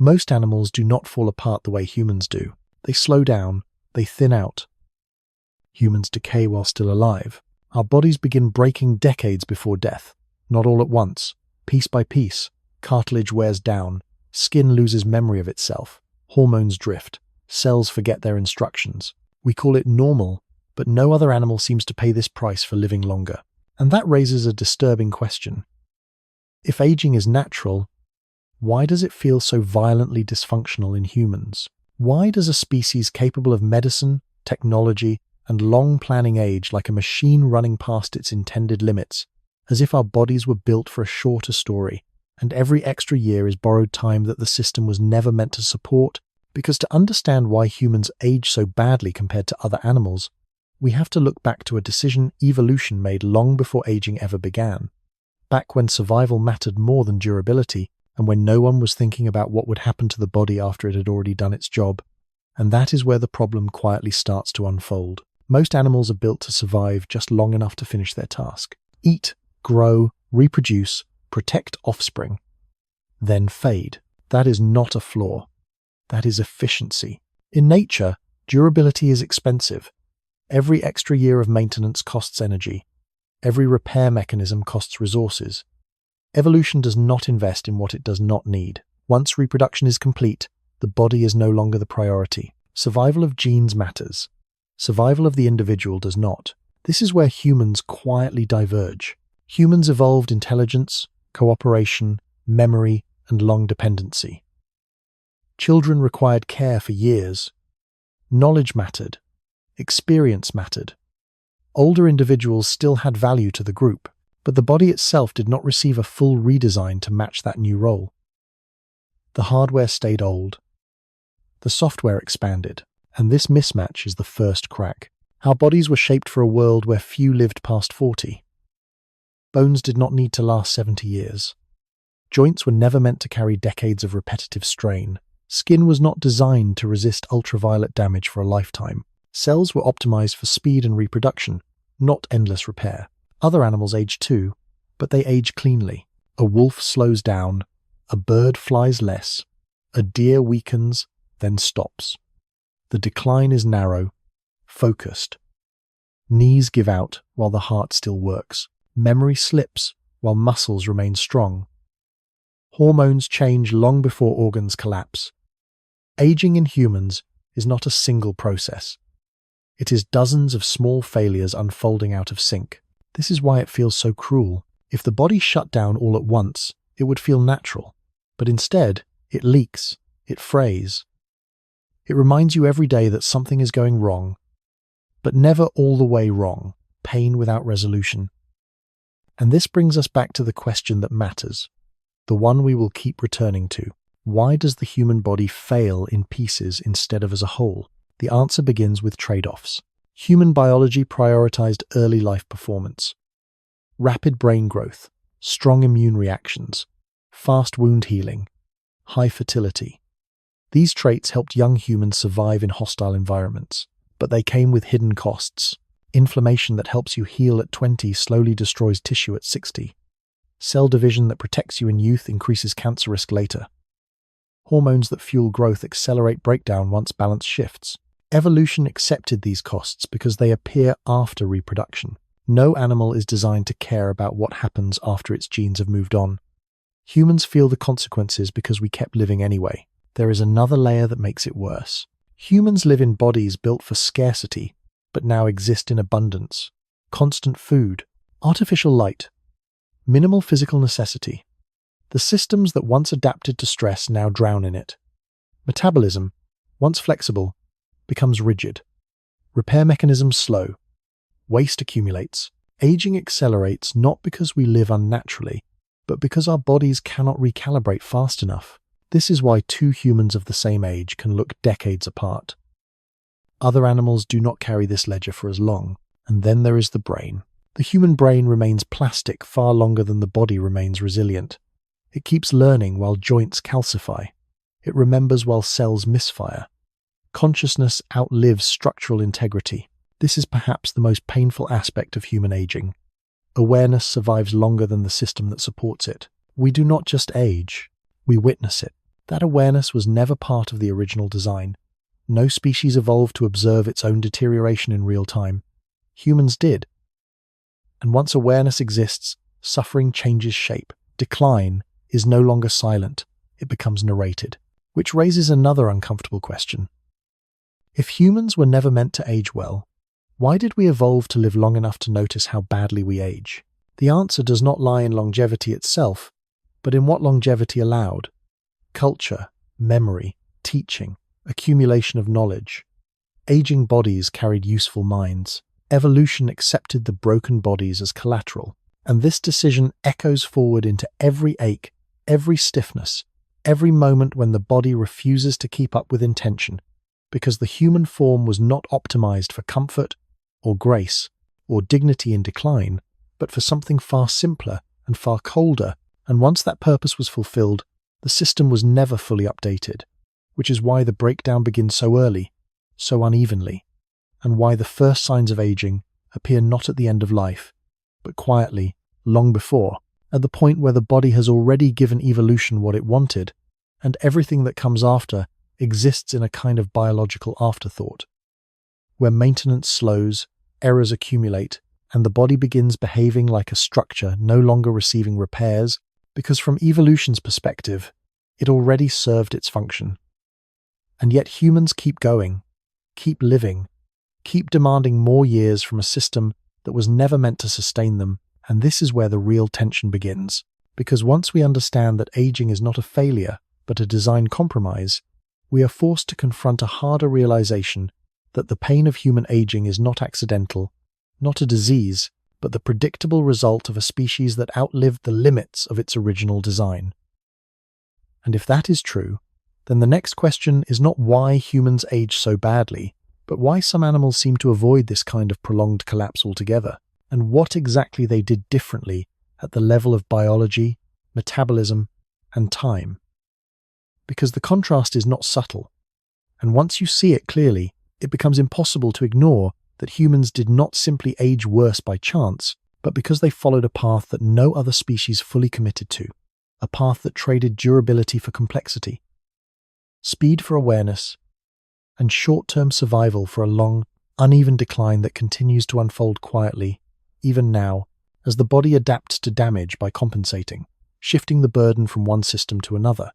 Most animals do not fall apart the way humans do. They slow down, they thin out. Humans decay while still alive. Our bodies begin breaking decades before death. Not all at once. Piece by piece. Cartilage wears down. Skin loses memory of itself. Hormones drift. Cells forget their instructions. We call it normal, but no other animal seems to pay this price for living longer. And that raises a disturbing question. If aging is natural, why does it feel so violently dysfunctional in humans? Why does a species capable of medicine, technology, and long planning age like a machine running past its intended limits, as if our bodies were built for a shorter story, and every extra year is borrowed time that the system was never meant to support? Because to understand why humans age so badly compared to other animals, we have to look back to a decision evolution made long before aging ever began. Back when survival mattered more than durability, and when no one was thinking about what would happen to the body after it had already done its job. And that is where the problem quietly starts to unfold. Most animals are built to survive just long enough to finish their task. Eat, grow, reproduce, protect offspring, then fade. That is not a flaw. That is efficiency. In nature, durability is expensive. Every extra year of maintenance costs energy. Every repair mechanism costs resources. Evolution does not invest in what it does not need. Once reproduction is complete, the body is no longer the priority. Survival of genes matters. Survival of the individual does not. This is where humans quietly diverge. Humans evolved intelligence, cooperation, memory, and long dependency. Children required care for years. Knowledge mattered. Experience mattered. Older individuals still had value to the group, but the body itself did not receive a full redesign to match that new role. The hardware stayed old. The software expanded, and this mismatch is the first crack. Our bodies were shaped for a world where few lived past 40. Bones did not need to last 70 years. Joints were never meant to carry decades of repetitive strain. Skin was not designed to resist ultraviolet damage for a lifetime. Cells were optimized for speed and reproduction, not endless repair. Other animals age too, but they age cleanly. A wolf slows down, a bird flies less, a deer weakens, then stops. The decline is narrow, focused. Knees give out while the heart still works. Memory slips while muscles remain strong. Hormones change long before organs collapse. Aging in humans is not a single process. It is dozens of small failures unfolding out of sync. This is why it feels so cruel. If the body shut down all at once, it would feel natural. But instead, it leaks, it frays. It reminds you every day that something is going wrong, but never all the way wrong, pain without resolution. And this brings us back to the question that matters, the one we will keep returning to. Why does the human body fail in pieces instead of as a whole? The answer begins with trade-offs. Human biology prioritized early life performance, rapid brain growth, strong immune reactions, fast wound healing, high fertility. These traits helped young humans survive in hostile environments, but they came with hidden costs. Inflammation that helps you heal at 20 slowly destroys tissue at 60. Cell division that protects you in youth increases cancer risk later. Hormones that fuel growth accelerate breakdown once balance shifts. Evolution accepted these costs because they appear after reproduction. No animal is designed to care about what happens after its genes have moved on. Humans feel the consequences because we kept living anyway. There is another layer that makes it worse. Humans live in bodies built for scarcity, but now exist in abundance. Constant food, artificial light, minimal physical necessity. The systems that once adapted to stress now drown in it. Metabolism, once flexible, becomes rigid. Repair mechanisms slow. Waste accumulates. Aging accelerates not because we live unnaturally, but because our bodies cannot recalibrate fast enough. This is why two humans of the same age can look decades apart. Other animals do not carry this ledger for as long. And then there is the brain. The human brain remains plastic far longer than the body remains resilient. It keeps learning while joints calcify. It remembers while cells misfire. Consciousness outlives structural integrity. This is perhaps the most painful aspect of human aging. Awareness survives longer than the system that supports it. We do not just age, we witness it. That awareness was never part of the original design. No species evolved to observe its own deterioration in real time. Humans did. And once awareness exists, suffering changes shape. Decline is no longer silent, it becomes narrated. Which raises another uncomfortable question. If humans were never meant to age well, why did we evolve to live long enough to notice how badly we age? The answer does not lie in longevity itself, but in what longevity allowed. Culture, memory, teaching, accumulation of knowledge. Aging bodies carried useful minds. Evolution accepted the broken bodies as collateral, and this decision echoes forward into every ache, every stiffness, every moment when the body refuses to keep up with intention, because the human form was not optimized for comfort, or grace, or dignity in decline, but for something far simpler and far colder, and once that purpose was fulfilled, the system was never fully updated, which is why the breakdown begins so early, so unevenly, and why the first signs of aging appear not at the end of life, but quietly, long before, at the point where the body has already given evolution what it wanted, and everything that comes after exists in a kind of biological afterthought, where maintenance slows, errors accumulate, and the body begins behaving like a structure no longer receiving repairs, because from evolution's perspective, it already served its function. And yet humans keep going, keep living, keep demanding more years from a system that was never meant to sustain them, and this is where the real tension begins. Because once we understand that aging is not a failure, but a design compromise, we are forced to confront a harder realization that the pain of human aging is not accidental, not a disease, but the predictable result of a species that outlived the limits of its original design. And if that is true, then the next question is not why humans age so badly, but why some animals seem to avoid this kind of prolonged collapse altogether, and what exactly they did differently at the level of biology, metabolism, and time. Because the contrast is not subtle, and once you see it clearly, it becomes impossible to ignore that humans did not simply age worse by chance, but because they followed a path that no other species fully committed to, a path that traded durability for complexity, speed for awareness, and short-term survival for a long, uneven decline that continues to unfold quietly, even now, as the body adapts to damage by compensating, shifting the burden from one system to another,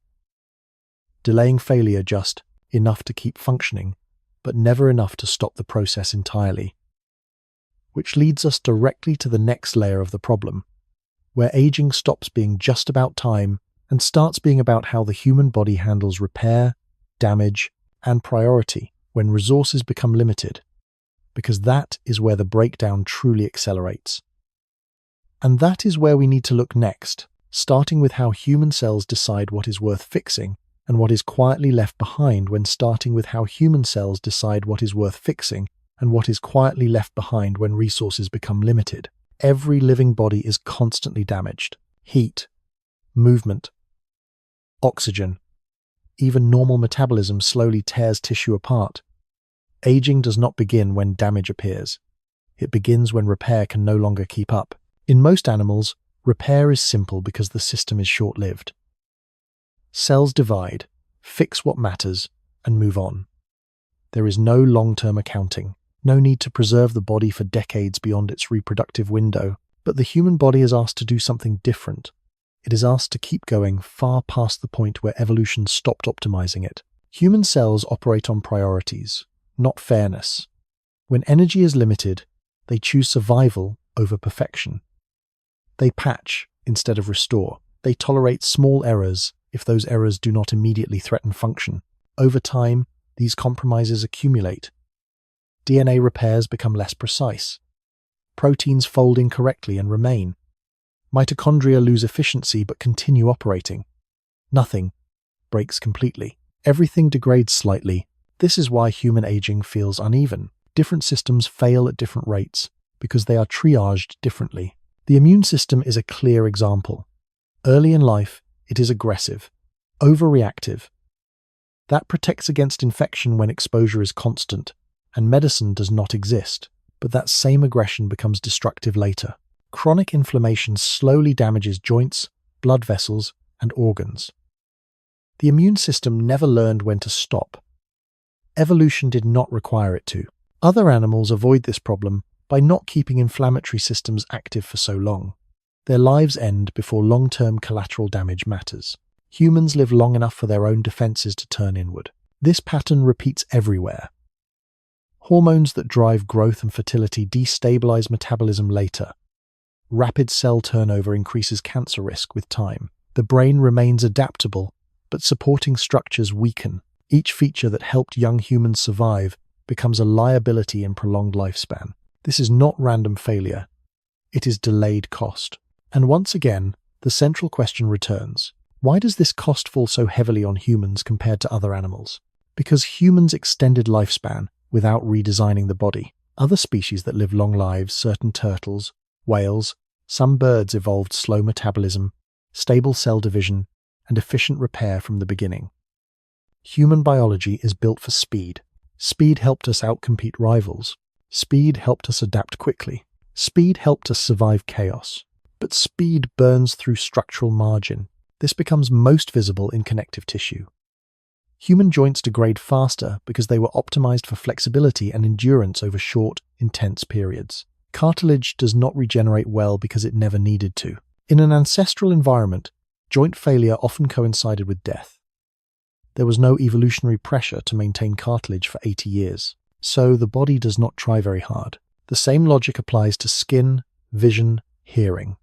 delaying failure just enough to keep functioning, but never enough to stop the process entirely. Which leads us directly to the next layer of the problem, where aging stops being just about time and starts being about how the human body handles repair, damage, and priority when resources become limited, because that is where the breakdown truly accelerates. And that is where we need to look next, starting with how human cells decide what is worth fixing and what is quietly left behind when starting with how human cells decide what is worth fixing and what is quietly left behind when resources become limited. Every living body is constantly damaged. Heat, movement, oxygen, even normal metabolism slowly tears tissue apart. Aging does not begin when damage appears. It begins when repair can no longer keep up. In most animals, repair is simple because the system is short-lived. Cells divide, fix what matters, and move on. There is no long-term accounting, no need to preserve the body for decades beyond its reproductive window, but the human body is asked to do something different. It is asked to keep going far past the point where evolution stopped optimizing it. Human cells operate on priorities, not fairness. When energy is limited, they choose survival over perfection. They patch instead of restore. They tolerate small errors if those errors do not immediately threaten function. Over time, these compromises accumulate. DNA repairs become less precise. Proteins fold incorrectly and remain. Mitochondria lose efficiency but continue operating. Nothing breaks completely. Everything degrades slightly. This is why human aging feels uneven. Different systems fail at different rates because they are triaged differently. The immune system is a clear example. Early in life, it is aggressive, overreactive. That protects against infection when exposure is constant, and medicine does not exist, but that same aggression becomes destructive later. Chronic inflammation slowly damages joints, blood vessels, and organs. The immune system never learned when to stop. Evolution did not require it to. Other animals avoid this problem by not keeping inflammatory systems active for so long. Their lives end before long-term collateral damage matters. Humans live long enough for their own defenses to turn inward. This pattern repeats everywhere. Hormones that drive growth and fertility destabilize metabolism later. Rapid cell turnover increases cancer risk with time. The brain remains adaptable, but supporting structures weaken. Each feature that helped young humans survive becomes a liability in prolonged lifespan. This is not random failure. It is delayed cost. And once again, the central question returns. Why does this cost fall so heavily on humans compared to other animals? Because humans extended lifespan without redesigning the body. Other species that live long lives, certain turtles, whales, some birds evolved slow metabolism, stable cell division, and efficient repair from the beginning. Human biology is built for speed. Speed helped us outcompete rivals. Speed helped us adapt quickly. Speed helped us survive chaos. But speed burns through structural margin. This becomes most visible in connective tissue. Human joints degrade faster because they were optimized for flexibility and endurance over short, intense periods. Cartilage does not regenerate well because it never needed to. In an ancestral environment, joint failure often coincided with death. There was no evolutionary pressure to maintain cartilage for 80 years, so the body does not try very hard. The same logic applies to skin, vision, hearing.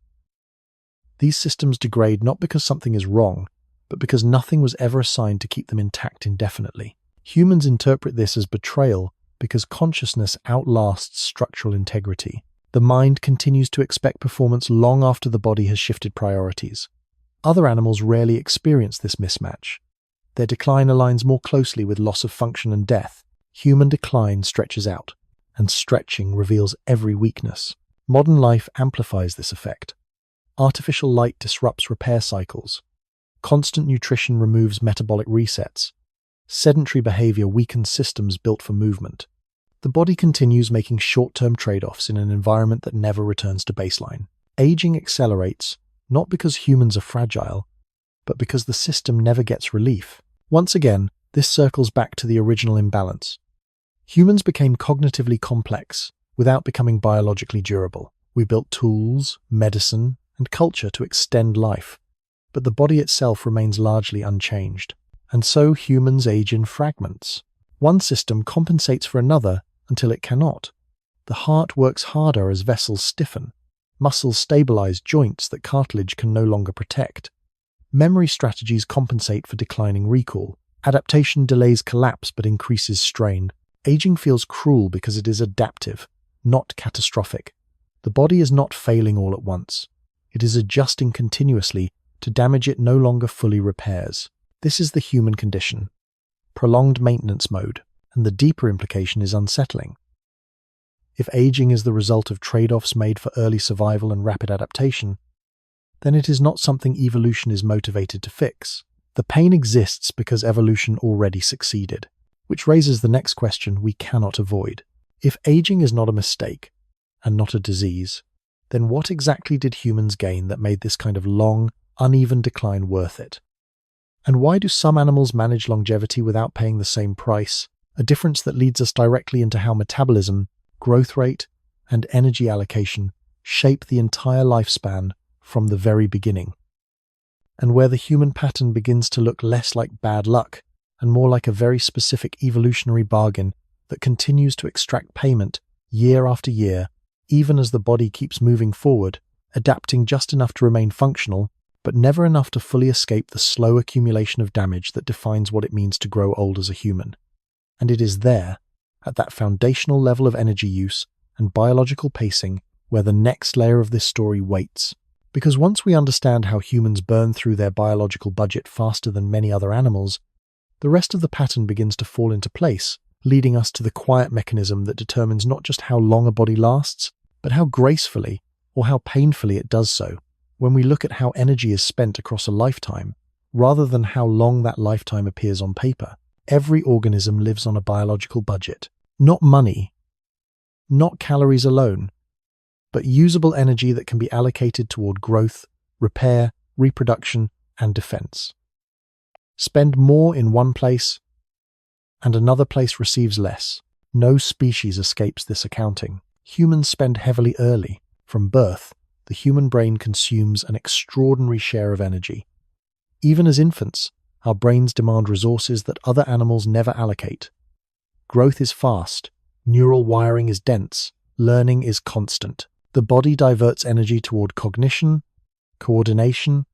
These systems degrade not because something is wrong, but because nothing was ever assigned to keep them intact indefinitely. Humans interpret this as betrayal because consciousness outlasts structural integrity. The mind continues to expect performance long after the body has shifted priorities. Other animals rarely experience this mismatch. Their decline aligns more closely with loss of function and death. Human decline stretches out, and stretching reveals every weakness. Modern life amplifies this effect. Artificial light disrupts repair cycles. Constant nutrition removes metabolic resets. Sedentary behavior weakens systems built for movement. The body continues making short-term trade-offs in an environment that never returns to baseline. Aging accelerates, not because humans are fragile, but because the system never gets relief. Once again, this circles back to the original imbalance. Humans became cognitively complex without becoming biologically durable. We built tools, medicine, and culture to extend life, but the body itself remains largely unchanged. And so humans age in fragments. One system compensates for another until it cannot. The heart works harder as vessels stiffen. Muscles stabilize joints that cartilage can no longer protect. Memory strategies compensate for declining recall. Adaptation delays collapse but increases strain. Aging feels cruel because it is adaptive, not catastrophic. The body is not failing all at once. It is adjusting continuously to damage it no longer fully repairs. This is the human condition. Prolonged maintenance mode, and the deeper implication is unsettling. If aging is the result of trade-offs made for early survival and rapid adaptation, then it is not something evolution is motivated to fix. The pain exists because evolution already succeeded, which raises the next question we cannot avoid. If aging is not a mistake, and not a disease, then what exactly did humans gain that made this kind of long, uneven decline worth it? And why do some animals manage longevity without paying the same price? A difference that leads us directly into how metabolism, growth rate, and energy allocation shape the entire lifespan from the very beginning. And where the human pattern begins to look less like bad luck and more like a very specific evolutionary bargain that continues to extract payment year after year, even as the body keeps moving forward, adapting just enough to remain functional, but never enough to fully escape the slow accumulation of damage that defines what it means to grow old as a human. And it is there, at that foundational level of energy use and biological pacing, where the next layer of this story waits. Because once we understand how humans burn through their biological budget faster than many other animals, the rest of the pattern begins to fall into place, leading us to the quiet mechanism that determines not just how long a body lasts, but how gracefully or how painfully it does so. When we look at how energy is spent across a lifetime, rather than how long that lifetime appears on paper, every organism lives on a biological budget. Not money, not calories alone, but usable energy that can be allocated toward growth, repair, reproduction, and defense. spend more in one place and another place receives less. No species escapes this accounting. Humans spend heavily early. From birth, the human brain consumes an extraordinary share of energy. Even as infants, our brains demand resources that other animals never allocate. Growth is fast, neural wiring is dense, learning is constant. The body diverts energy toward cognition, coordination,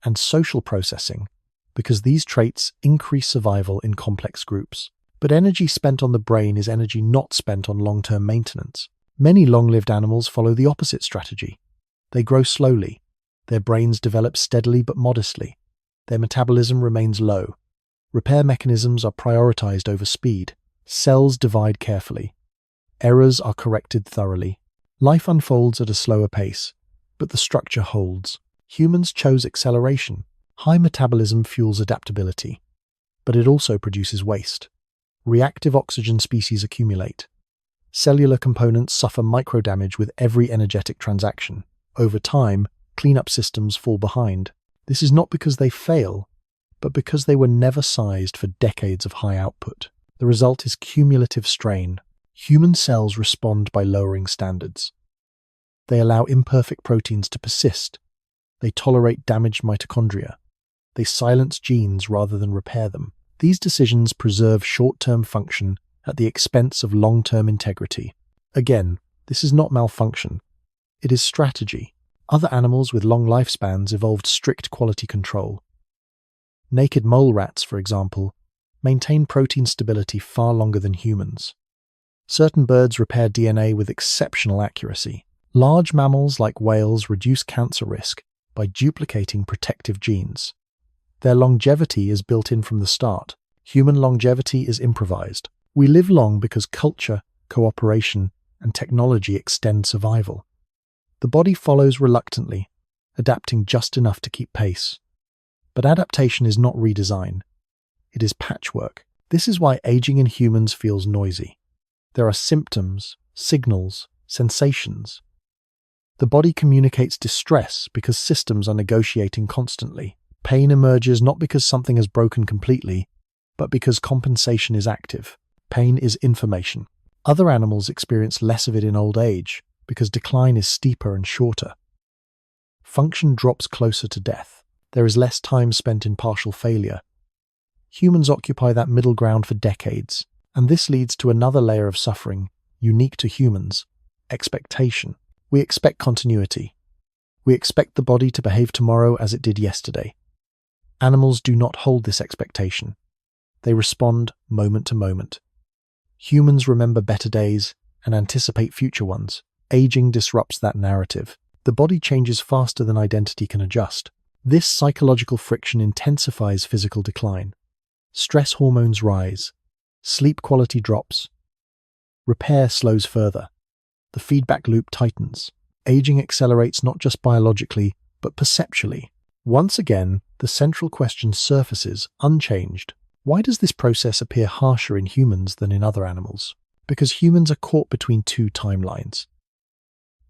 and social processing because these traits increase survival in complex groups. But energy spent on the brain is energy not spent on long-term maintenance. Many long-lived animals follow the opposite strategy. They grow slowly. Their brains develop steadily but modestly. Their metabolism remains low. Repair mechanisms are prioritized over speed. Cells divide carefully. Errors are corrected thoroughly. Life unfolds at a slower pace, but the structure holds. Humans chose acceleration. High metabolism fuels adaptability, but it also produces waste. Reactive oxygen species accumulate. Cellular components suffer microdamage with every energetic transaction. Over time, cleanup systems fall behind. This is not because they fail, but because they were never sized for decades of high output. The result is cumulative strain. Human cells respond by lowering standards. They allow imperfect proteins to persist. They tolerate damaged mitochondria. They silence genes rather than repair them. These decisions preserve short-term function at the expense of long-term integrity. Again, this is not malfunction. It is strategy. Other animals with long lifespans evolved strict quality control. Naked mole rats, for example, maintain protein stability far longer than humans. Certain birds repair DNA with exceptional accuracy. Large mammals like whales reduce cancer risk by duplicating protective genes. Their longevity is built in from the start. Human longevity is improvised. We live long because culture, cooperation, and technology extend survival. The body follows reluctantly, adapting just enough to keep pace. But adaptation is not redesign. It is patchwork. This is why aging in humans feels noisy. There are symptoms, signals, sensations. The body communicates distress because systems are negotiating constantly. Pain emerges not because something has broken completely, but because compensation is active. Pain is information. Other animals experience less of it in old age because decline is steeper and shorter. Function drops closer to death. There is less time spent in partial failure. Humans occupy that middle ground for decades, and this leads to another layer of suffering, unique to humans: expectation. We expect continuity. We expect the body to behave tomorrow as it did yesterday. Animals do not hold this expectation. They respond moment to moment. Humans remember better days and anticipate future ones. Aging disrupts that narrative. The body changes faster than identity can adjust. This psychological friction intensifies physical decline. Stress hormones rise. Sleep quality drops. Repair slows further. The feedback loop tightens. Aging accelerates not just biologically, but perceptually. Once again, the central question surfaces, unchanged. Why does this process appear harsher in humans than in other animals? Because humans are caught between two timelines.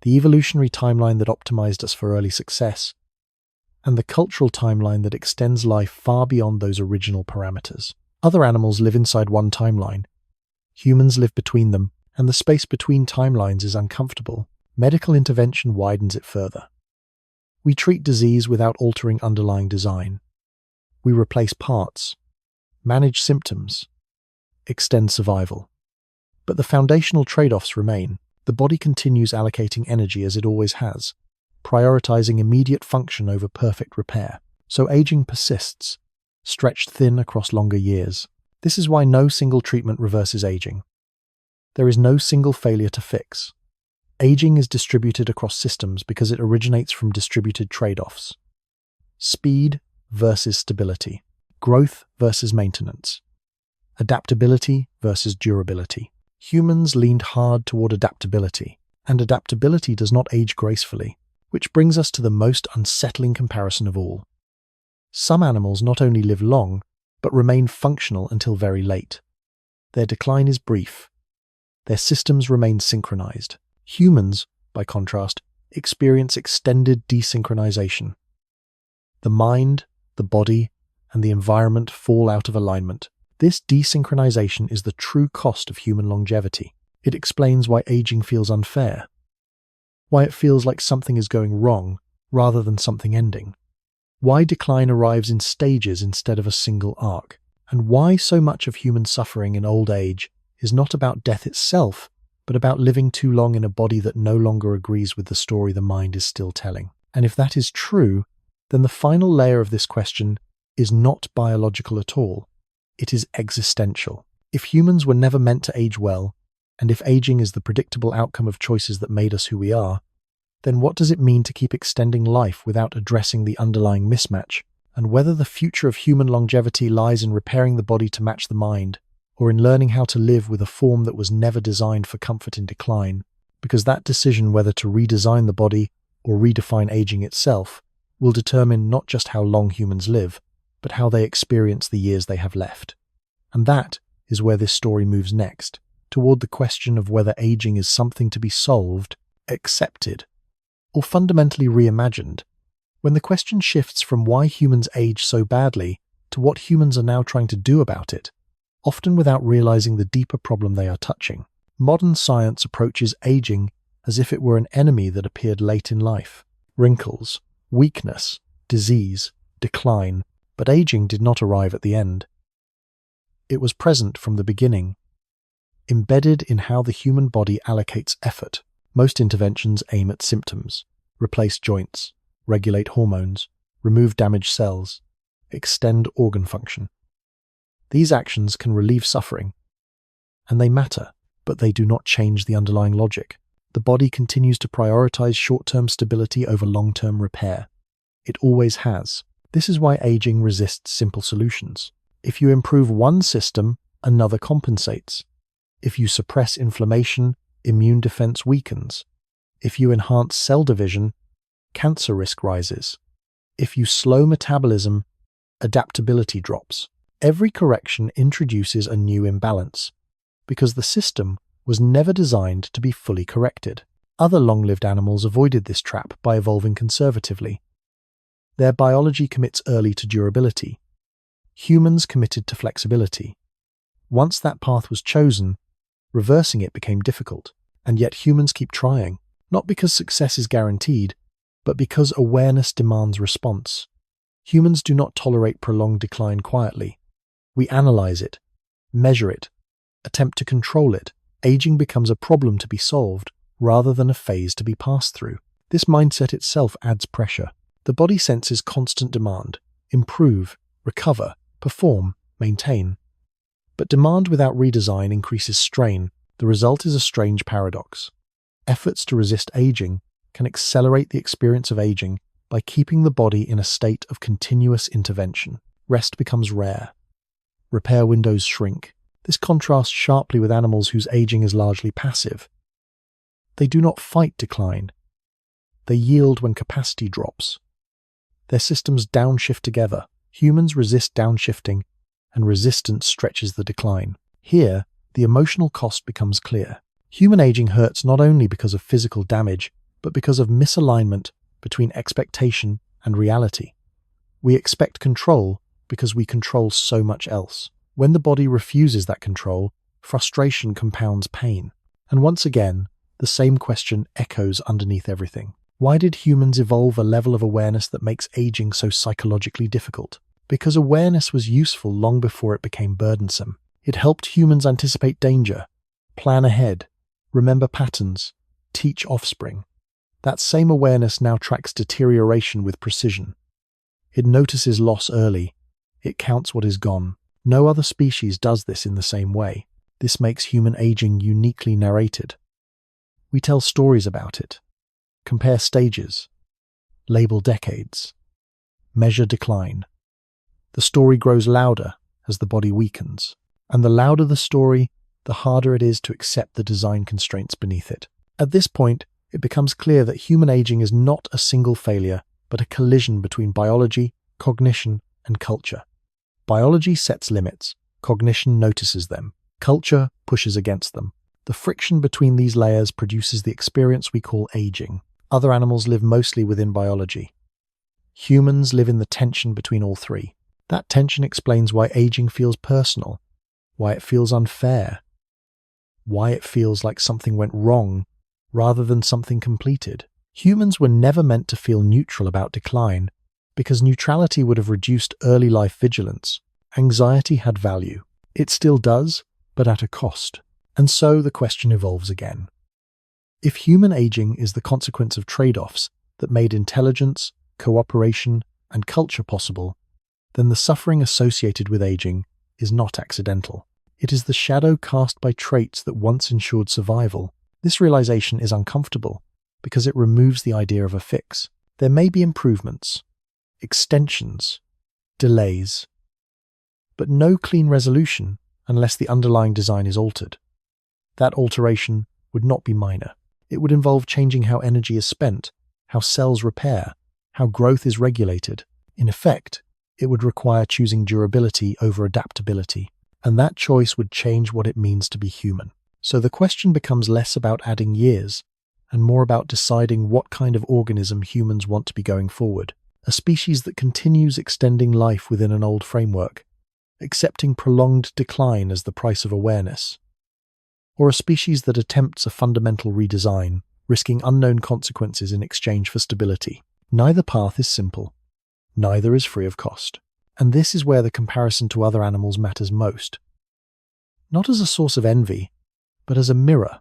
The evolutionary timeline that optimized us for early success, and the cultural timeline that extends life far beyond those original parameters. Other animals live inside one timeline. Humans live between them, and the space between timelines is uncomfortable. Medical intervention widens it further. We treat disease without altering underlying design. We replace parts, manage symptoms, extend survival. But the foundational trade-offs remain. The body continues allocating energy as it always has, prioritizing immediate function over perfect repair. So aging persists, stretched thin across longer years. This is why no single treatment reverses aging. There is no single failure to fix. Aging is distributed across systems because it originates from distributed trade-offs. Speed versus stability. Growth versus maintenance. Adaptability versus durability. Humans leaned hard toward adaptability, and adaptability does not age gracefully, which brings us to the most unsettling comparison of all. Some animals not only live long, but remain functional until very late. Their decline is brief. Their systems remain synchronized. Humans, by contrast, experience extended desynchronization. The mind, the body, and the environment fall out of alignment. This desynchronization is the true cost of human longevity. It explains why aging feels unfair, why it feels like something is going wrong rather than something ending, why decline arrives in stages instead of a single arc, and why so much of human suffering in old age is not about death itself, but about living too long in a body that no longer agrees with the story the mind is still telling. And if that is true, then the final layer of this question is not biological at all. It is existential. If humans were never meant to age well, and if aging is the predictable outcome of choices that made us who we are, then what does it mean to keep extending life without addressing the underlying mismatch? And whether the future of human longevity lies in repairing the body to match the mind, or in learning how to live with a form that was never designed for comfort in decline, because that decision whether to redesign the body or redefine aging itself will determine not just how long humans live, but how they experience the years they have left. And that is where this story moves next, toward the question of whether aging is something to be solved, accepted, or fundamentally reimagined. When the question shifts from why humans age so badly to what humans are now trying to do about it, often without realizing the deeper problem they are touching. Modern science approaches aging as if it were an enemy that appeared late in life. Wrinkles, weakness, disease, decline, but aging did not arrive at the end. It was present from the beginning, embedded in how the human body allocates effort. Most interventions aim at symptoms, replace joints, regulate hormones, remove damaged cells, extend organ function. These actions can relieve suffering, and they matter, but they do not change the underlying logic. The body continues to prioritize short-term stability over long-term repair. It always has. This is why aging resists simple solutions. If you improve one system, another compensates. If you suppress inflammation, immune defense weakens. If you enhance cell division, cancer risk rises. If you slow metabolism, adaptability drops. Every correction introduces a new imbalance, because the system was never designed to be fully corrected. Other long-lived animals avoided this trap by evolving conservatively. Their biology commits early to durability. Humans committed to flexibility. Once that path was chosen, reversing it became difficult, and yet humans keep trying, not because success is guaranteed, but because awareness demands response. Humans do not tolerate prolonged decline quietly. We analyze it, measure it, attempt to control it. Aging becomes a problem to be solved, rather than a phase to be passed through. This mindset itself adds pressure. The body senses constant demand: improve, recover, perform, maintain. But demand without redesign increases strain. The result is a strange paradox. Efforts to resist aging can accelerate the experience of aging by keeping the body in a state of continuous intervention. Rest becomes rare. Repair windows shrink. This contrasts sharply with animals whose aging is largely passive. They do not fight decline. They yield when capacity drops. Their systems downshift together. Humans resist downshifting, and resistance stretches the decline. Here, the emotional cost becomes clear. Human aging hurts not only because of physical damage, but because of misalignment between expectation and reality. We expect control because we control so much else. When the body refuses that control, frustration compounds pain. And once again, the same question echoes underneath everything. Why did humans evolve a level of awareness that makes aging so psychologically difficult? Because awareness was useful long before it became burdensome. It helped humans anticipate danger, plan ahead, remember patterns, teach offspring. That same awareness now tracks deterioration with precision. It notices loss early. It counts what is gone. No other species does this in the same way. This makes human aging uniquely narrated. We tell stories about it, compare stages, label decades, measure decline. The story grows louder as the body weakens, and the louder the story, the harder it is to accept the design constraints beneath it. At this point, it becomes clear that human aging is not a single failure, but a collision between biology, cognition, and culture. Biology sets limits, cognition notices them, culture pushes against them. The friction between these layers produces the experience we call aging. Other animals live mostly within biology. Humans live in the tension between all three. That tension explains why aging feels personal, why it feels unfair, why it feels like something went wrong rather than something completed. Humans were never meant to feel neutral about decline, because neutrality would have reduced early life vigilance. Anxiety had value. It still does, but at a cost. And so the question evolves again. If human aging is the consequence of trade-offs that made intelligence, cooperation, and culture possible, then the suffering associated with aging is not accidental. It is the shadow cast by traits that once ensured survival. This realization is uncomfortable because it removes the idea of a fix. There may be improvements, extensions, delays, but no clean resolution unless the underlying design is altered. That alteration would not be minor. It would involve changing how energy is spent, how cells repair, how growth is regulated. In effect, it would require choosing durability over adaptability, and that choice would change what it means to be human. So the question becomes less about adding years and more about deciding what kind of organism humans want to be going forward. A species that continues extending life within an old framework, accepting prolonged decline as the price of awareness. Or a species that attempts a fundamental redesign, risking unknown consequences in exchange for stability. Neither path is simple. Neither is free of cost. And this is where the comparison to other animals matters most. Not as a source of envy, but as a mirror.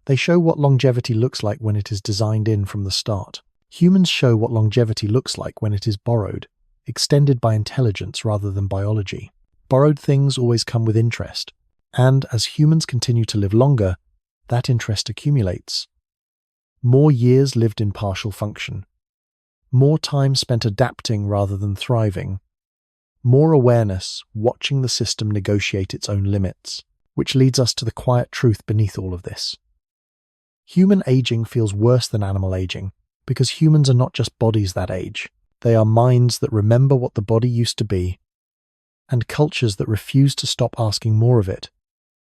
They show what longevity looks like when it is designed in from the start. Humans show what longevity looks like when it is borrowed, extended by intelligence rather than biology. Borrowed things always come with interest, and as humans continue to live longer, that interest accumulates. More years lived in partial function. More time spent adapting rather than thriving. More awareness, watching the system negotiate its own limits, which leads us to the quiet truth beneath all of this. Human aging feels worse than animal aging, because humans are not just bodies that age. They are minds that remember what the body used to be, and cultures that refuse to stop asking more of it.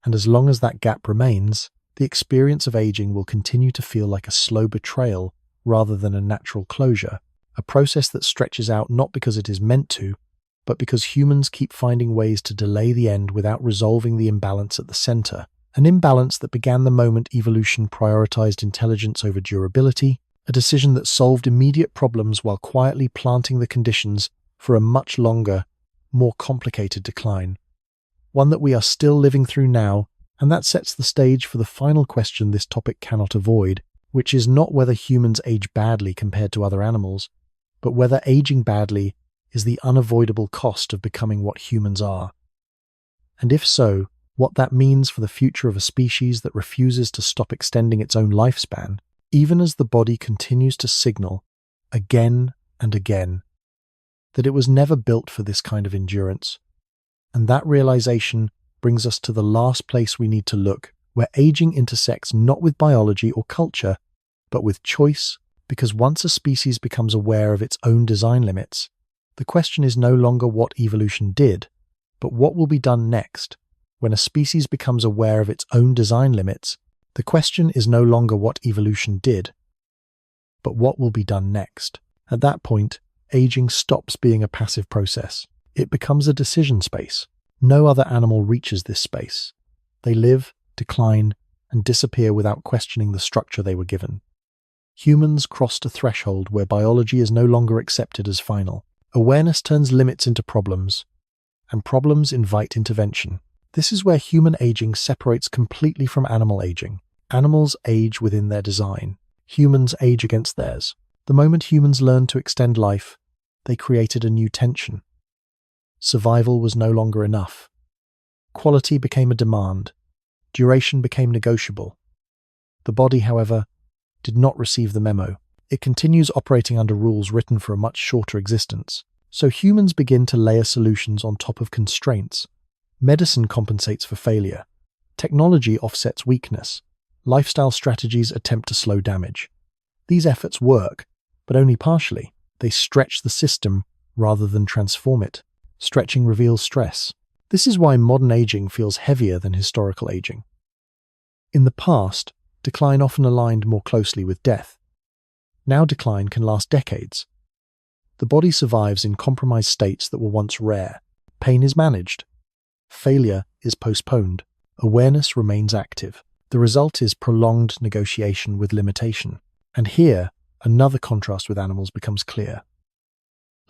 And as long as that gap remains, the experience of aging will continue to feel like a slow betrayal rather than a natural closure, a process that stretches out not because it is meant to, but because humans keep finding ways to delay the end without resolving the imbalance at the center. An imbalance that began the moment evolution prioritized intelligence over durability, a decision that solved immediate problems while quietly planting the conditions for a much longer, more complicated decline. One that we are still living through now, and that sets the stage for the final question this topic cannot avoid, which is not whether humans age badly compared to other animals, but whether aging badly is the unavoidable cost of becoming what humans are. And if so, what that means for the future of a species that refuses to stop extending its own lifespan, even as the body continues to signal, again and again, that it was never built for this kind of endurance. And that realization brings us to the last place we need to look, where aging intersects not with biology or culture, but with choice, because once a species becomes aware of its own design limits, the question is no longer what evolution did, but what will be done next. When a species becomes aware of its own design limits, the question is no longer what evolution did, but what will be done next. At that point, aging stops being a passive process. It becomes a decision space. No other animal reaches this space. They live, decline, and disappear without questioning the structure they were given. Humans crossed a threshold where biology is no longer accepted as final. Awareness turns limits into problems, and problems invite intervention. This is where human aging separates completely from animal aging. Animals age within their design. Humans age against theirs. The moment humans learned to extend life, they created a new tension. Survival was no longer enough. Quality became a demand. Duration became negotiable. The body, however, did not receive the memo. It continues operating under rules written for a much shorter existence. So humans begin to layer solutions on top of constraints. Medicine compensates for failure. Technology offsets weakness. Lifestyle strategies attempt to slow damage. These efforts work, but only partially. They stretch the system rather than transform it. Stretching reveals stress. This is why modern aging feels heavier than historical aging. In the past, decline often aligned more closely with death. Now decline can last decades. The body survives in compromised states that were once rare. Pain is managed. Failure is postponed. Awareness remains active. The result is prolonged negotiation with limitation. And here, another contrast with animals becomes clear.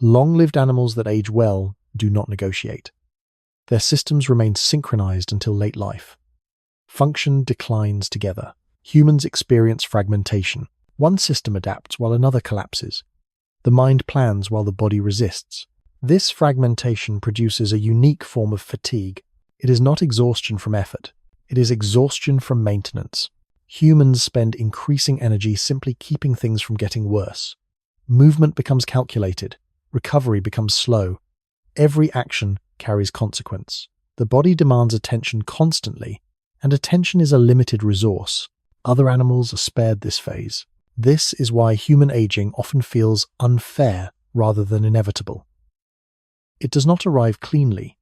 Long-lived animals that age well do not negotiate. Their systems remain synchronized until late life. Function declines together. Humans experience fragmentation. One system adapts while another collapses. The mind plans while the body resists. This fragmentation produces a unique form of fatigue. It is not exhaustion from effort. It is exhaustion from maintenance. Humans spend increasing energy simply keeping things from getting worse. Movement becomes calculated. Recovery becomes slow. Every action carries consequence. The body demands attention constantly, and attention is a limited resource. Other animals are spared this phase. This is why human aging often feels unfair rather than inevitable. It does not arrive cleanly.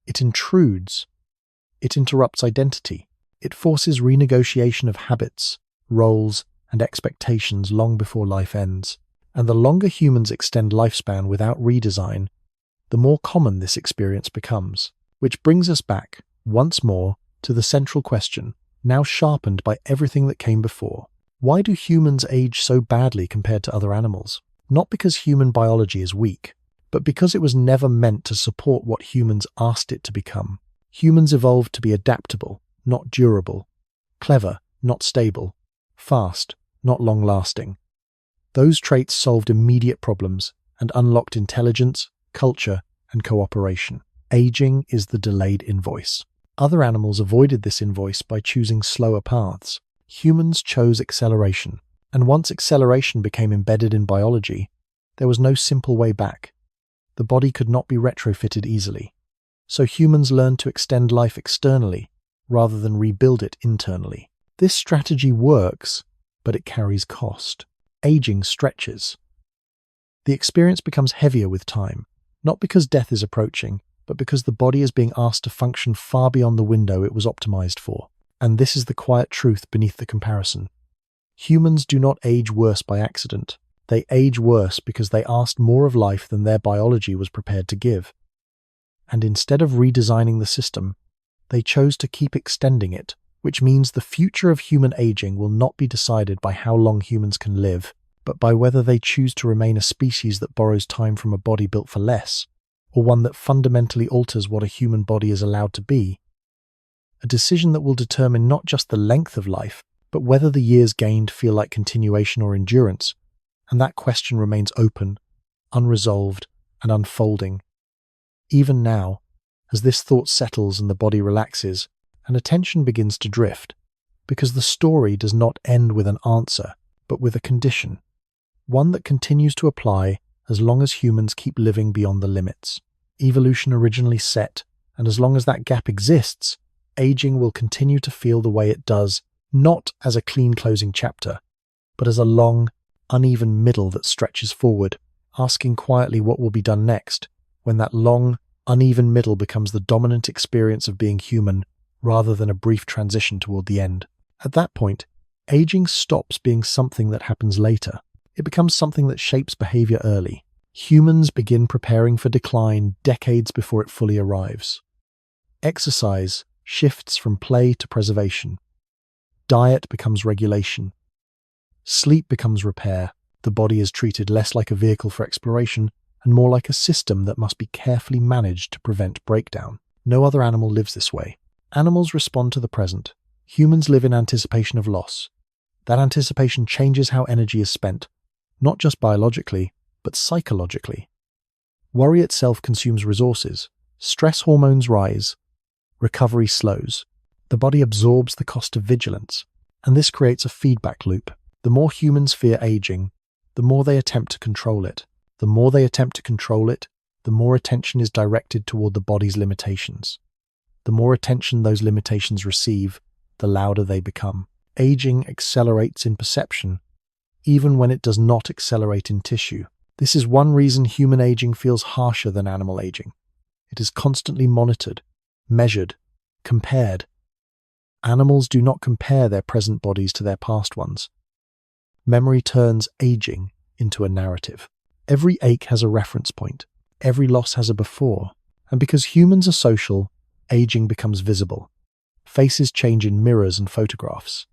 It intrudes. It interrupts identity. It forces renegotiation of habits, roles, and expectations long before life ends. And the longer humans extend lifespan without redesign, the more common this experience becomes. Which brings us back, once more, to the central question, now sharpened by everything that came before. Why do humans age so badly compared to other animals? Not because human biology is weak, but because it was never meant to support what humans asked it to become. Humans evolved to be adaptable, not durable, clever, not stable, fast, not long-lasting. Those traits solved immediate problems and unlocked intelligence, culture, and cooperation. Aging is the delayed invoice. Other animals avoided this invoice by choosing slower paths. Humans chose acceleration, and once acceleration became embedded in biology, there was no simple way back. The body could not be retrofitted easily. So humans learned to extend life externally rather than rebuild it internally. This strategy works, but it carries cost. Aging stretches. The experience becomes heavier with time, not because death is approaching, but because the body is being asked to function far beyond the window it was optimized for. And this is the quiet truth beneath the comparison. Humans do not age worse by accident. They age worse because they asked more of life than their biology was prepared to give. And instead of redesigning the system, they chose to keep extending it, which means the future of human aging will not be decided by how long humans can live, but by whether they choose to remain a species that borrows time from a body built for less, or one that fundamentally alters what a human body is allowed to be. A decision that will determine not just the length of life, but whether the years gained feel like continuation or endurance, and that question remains open, unresolved, and unfolding. Even now, as this thought settles and the body relaxes, an attention begins to drift, because the story does not end with an answer, but with a condition, one that continues to apply as long as humans keep living beyond the limits. Evolution originally set, and as long as that gap exists, aging will continue to feel the way it does, not as a clean closing chapter, but as a long, uneven middle that stretches forward, asking quietly what will be done next, when that long, uneven middle becomes the dominant experience of being human, rather than a brief transition toward the end. At that point, aging stops being something that happens later. It becomes something that shapes behavior early. Humans begin preparing for decline decades before it fully arrives. Exercise shifts from play to preservation. Diet becomes regulation. Sleep becomes repair. The body is treated less like a vehicle for exploration and more like a system that must be carefully managed to prevent breakdown. No other animal lives this way. Animals respond to the present. Humans live in anticipation of loss. That anticipation changes how energy is spent, not just biologically, but psychologically. Worry itself consumes resources. Stress hormones rise. Recovery slows. The body absorbs the cost of vigilance, and this creates a feedback loop. The more humans fear aging, the more they attempt to control it. The more they attempt to control it, the more attention is directed toward the body's limitations. The more attention those limitations receive, the louder they become. Aging accelerates in perception, even when it does not accelerate in tissue. This is one reason human aging feels harsher than animal aging. It is constantly monitored, measured, compared. Animals do not compare their present bodies to their past ones. Memory turns aging into a narrative. Every ache has a reference point. Every loss has a before. And because humans are social, aging becomes visible. Faces change in mirrors and photographs.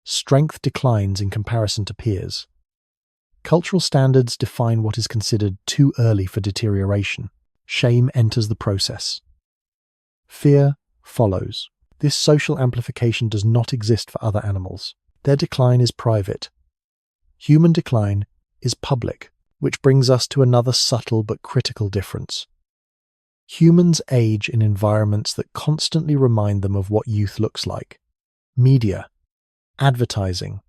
Strength declines in comparison to peers. Cultural standards define what is considered too early for deterioration. Shame enters the process. Fear follows. This social amplification does not exist for other animals. Their decline is private. Human decline is public, which brings us to another subtle but critical difference. Humans age in environments that constantly remind them of what youth looks like. Media, advertising,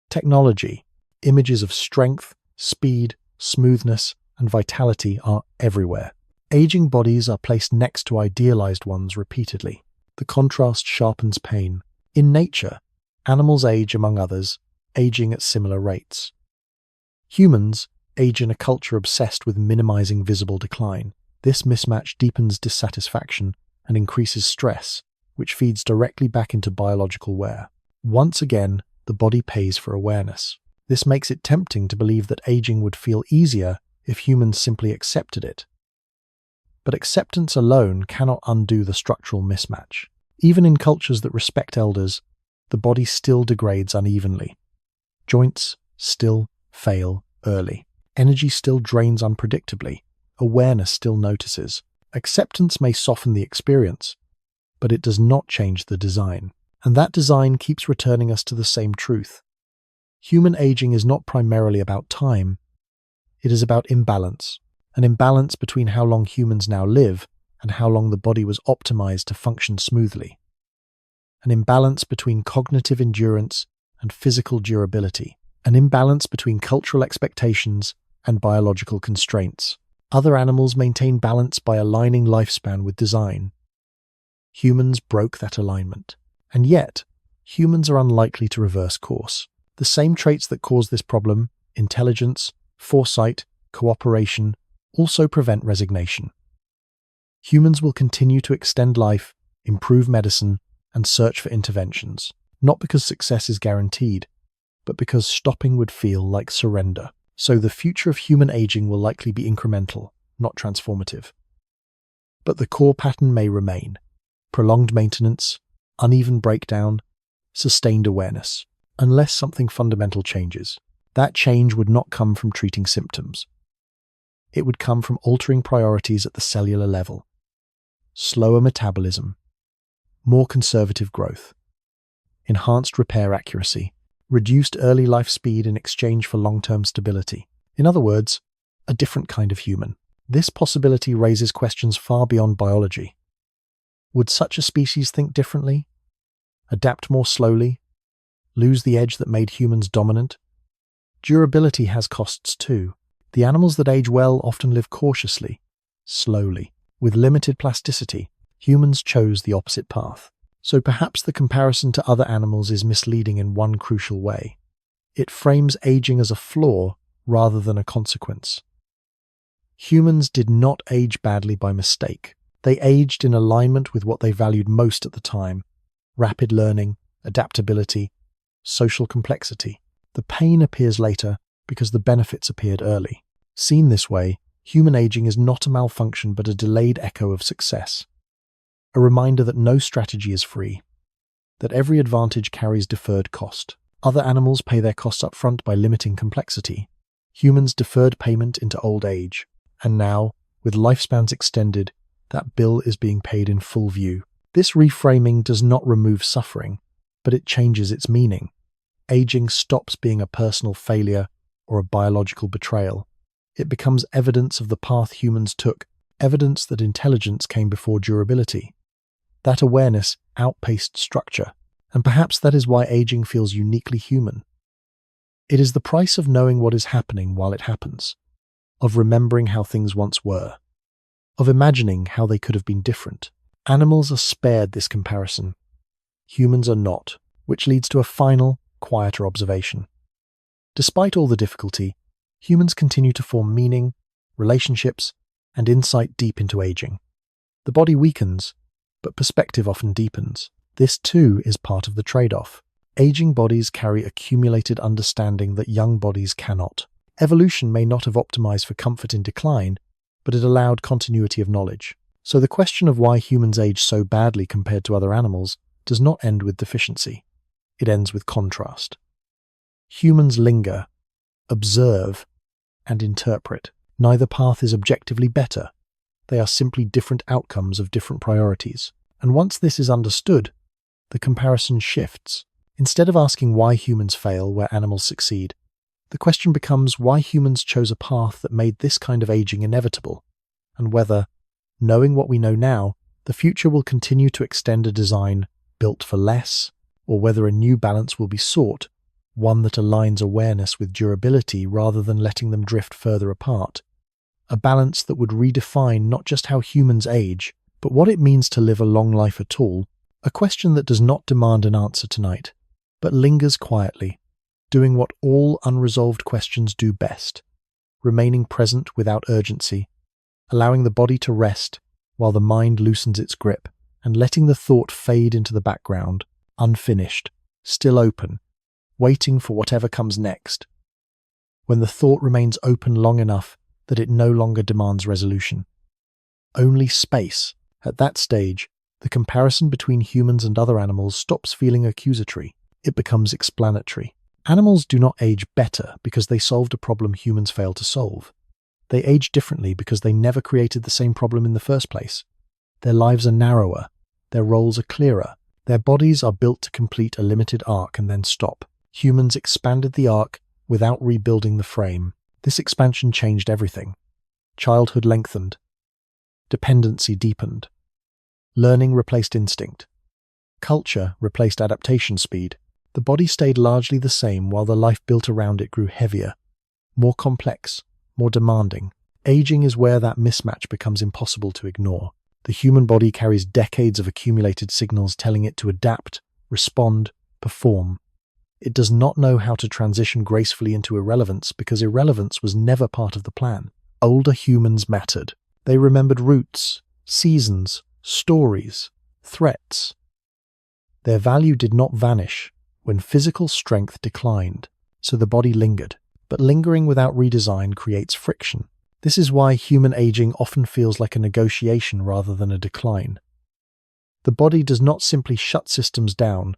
technology, images of strength, speed, smoothness, and vitality are everywhere. Aging bodies are placed next to idealized ones repeatedly. The contrast sharpens pain. In nature, animals age among others, aging at similar rates. Humans age in a culture obsessed with minimizing visible decline. This mismatch deepens dissatisfaction and increases stress, which feeds directly back into biological wear. Once again, the body pays for awareness. This makes it tempting to believe that aging would feel easier if humans simply accepted it. But acceptance alone cannot undo the structural mismatch. Even in cultures that respect elders, the body still degrades unevenly. Joints still fail early. Energy still drains unpredictably. Awareness still notices. Acceptance may soften the experience, but it does not change the design. And that design keeps returning us to the same truth. Human aging is not primarily about time. It is about imbalance. An imbalance between how long humans now live and how long the body was optimized to function smoothly. An imbalance between cognitive endurance and physical durability. An imbalance between cultural expectations and biological constraints. Other animals maintain balance by aligning lifespan with design. Humans broke that alignment. And yet, humans are unlikely to reverse course. The same traits that cause this problem, intelligence, foresight, cooperation, also prevent resignation. Humans will continue to extend life, improve medicine, and search for interventions, not because success is guaranteed, but because stopping would feel like surrender. So the future of human aging will likely be incremental, not transformative. But the core pattern may remain: prolonged maintenance, uneven breakdown, sustained awareness. Unless something fundamental changes, that change would not come from treating symptoms. It would come from altering priorities at the cellular level. Slower metabolism, more conservative growth, enhanced repair accuracy, reduced early life speed in exchange for long-term stability. In other words, a different kind of human. This possibility raises questions far beyond biology. Would such a species think differently? Adapt more slowly? Lose the edge that made humans dominant? Durability has costs too. The animals that age well often live cautiously, slowly. With limited plasticity, humans chose the opposite path. So perhaps the comparison to other animals is misleading in one crucial way. It frames aging as a flaw rather than a consequence. Humans did not age badly by mistake. They aged in alignment with what they valued most at the time: rapid learning, adaptability, social complexity. The pain appears later because the benefits appeared early. Seen this way, human aging is not a malfunction but a delayed echo of success. A reminder that no strategy is free, that every advantage carries deferred cost. Other animals pay their costs up front by limiting complexity. Humans deferred payment into old age. And now, with lifespans extended, that bill is being paid in full view. This reframing does not remove suffering, but it changes its meaning. Aging stops being a personal failure or a biological betrayal. It becomes evidence of the path humans took, evidence that intelligence came before durability. That awareness outpaced structure, and perhaps that is why aging feels uniquely human. It is the price of knowing what is happening while it happens, of remembering how things once were, of imagining how they could have been different. Animals are spared this comparison. Humans are not, which leads to a final, quieter observation. Despite all the difficulty, humans continue to form meaning, relationships, and insight deep into aging. The body weakens, but perspective often deepens. This too is part of the trade-off. Aging bodies carry accumulated understanding that young bodies cannot. Evolution may not have optimized for comfort in decline, but it allowed continuity of knowledge. So the question of why humans age so badly compared to other animals does not end with deficiency. It ends with contrast. Humans linger, observe, and interpret. Neither path is objectively better. They are simply different outcomes of different priorities. And once this is understood, the comparison shifts. Instead of asking why humans fail where animals succeed, the question becomes why humans chose a path that made this kind of aging inevitable, and whether, knowing what we know now, the future will continue to extend a design built for less, or whether a new balance will be sought, one that aligns awareness with durability rather than letting them drift further apart. A balance that would redefine not just how humans age, but what it means to live a long life at all, a question that does not demand an answer tonight, but lingers quietly, doing what all unresolved questions do best, remaining present without urgency, allowing the body to rest while the mind loosens its grip, and letting the thought fade into the background, unfinished, still open, waiting for whatever comes next. When the thought remains open long enough that it no longer demands resolution. Only space. At that stage, the comparison between humans and other animals stops feeling accusatory. It becomes explanatory. Animals do not age better because they solved a problem humans failed to solve. They age differently because they never created the same problem in the first place. Their lives are narrower. Their roles are clearer. Their bodies are built to complete a limited arc and then stop. Humans expanded the arc without rebuilding the frame. This expansion changed everything. Childhood lengthened. Dependency deepened. Learning replaced instinct. Culture replaced adaptation speed. The body stayed largely the same while the life built around it grew heavier, more complex, more demanding. Aging is where that mismatch becomes impossible to ignore. The human body carries decades of accumulated signals telling it to adapt, respond, perform. It does not know how to transition gracefully into irrelevance because irrelevance was never part of the plan. Older humans mattered. They remembered roots, seasons, stories, threats. Their value did not vanish when physical strength declined, so the body lingered. But lingering without redesign creates friction. This is why human aging often feels like a negotiation rather than a decline. The body does not simply shut systems down.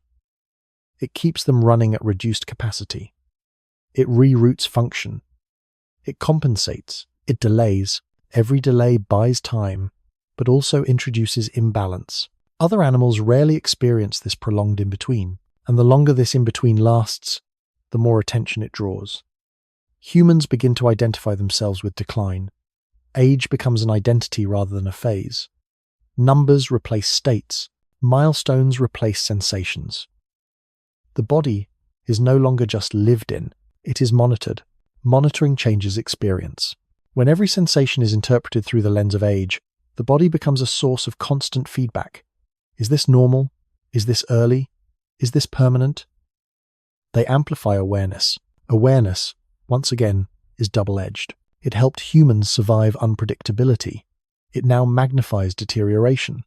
It keeps them running at reduced capacity. It reroutes function. It compensates. It delays. Every delay buys time, but also introduces imbalance. Other animals rarely experience this prolonged in-between, and the longer this in-between lasts, the more attention it draws. Humans begin to identify themselves with decline. Age becomes an identity rather than a phase. Numbers replace states. Milestones replace sensations. The body is no longer just lived in, it is monitored. Monitoring changes experience. When every sensation is interpreted through the lens of age, the body becomes a source of constant feedback. Is this normal? Is this early? Is this permanent? They amplify awareness. Awareness, once again, is double-edged. It helped humans survive unpredictability. It now magnifies deterioration.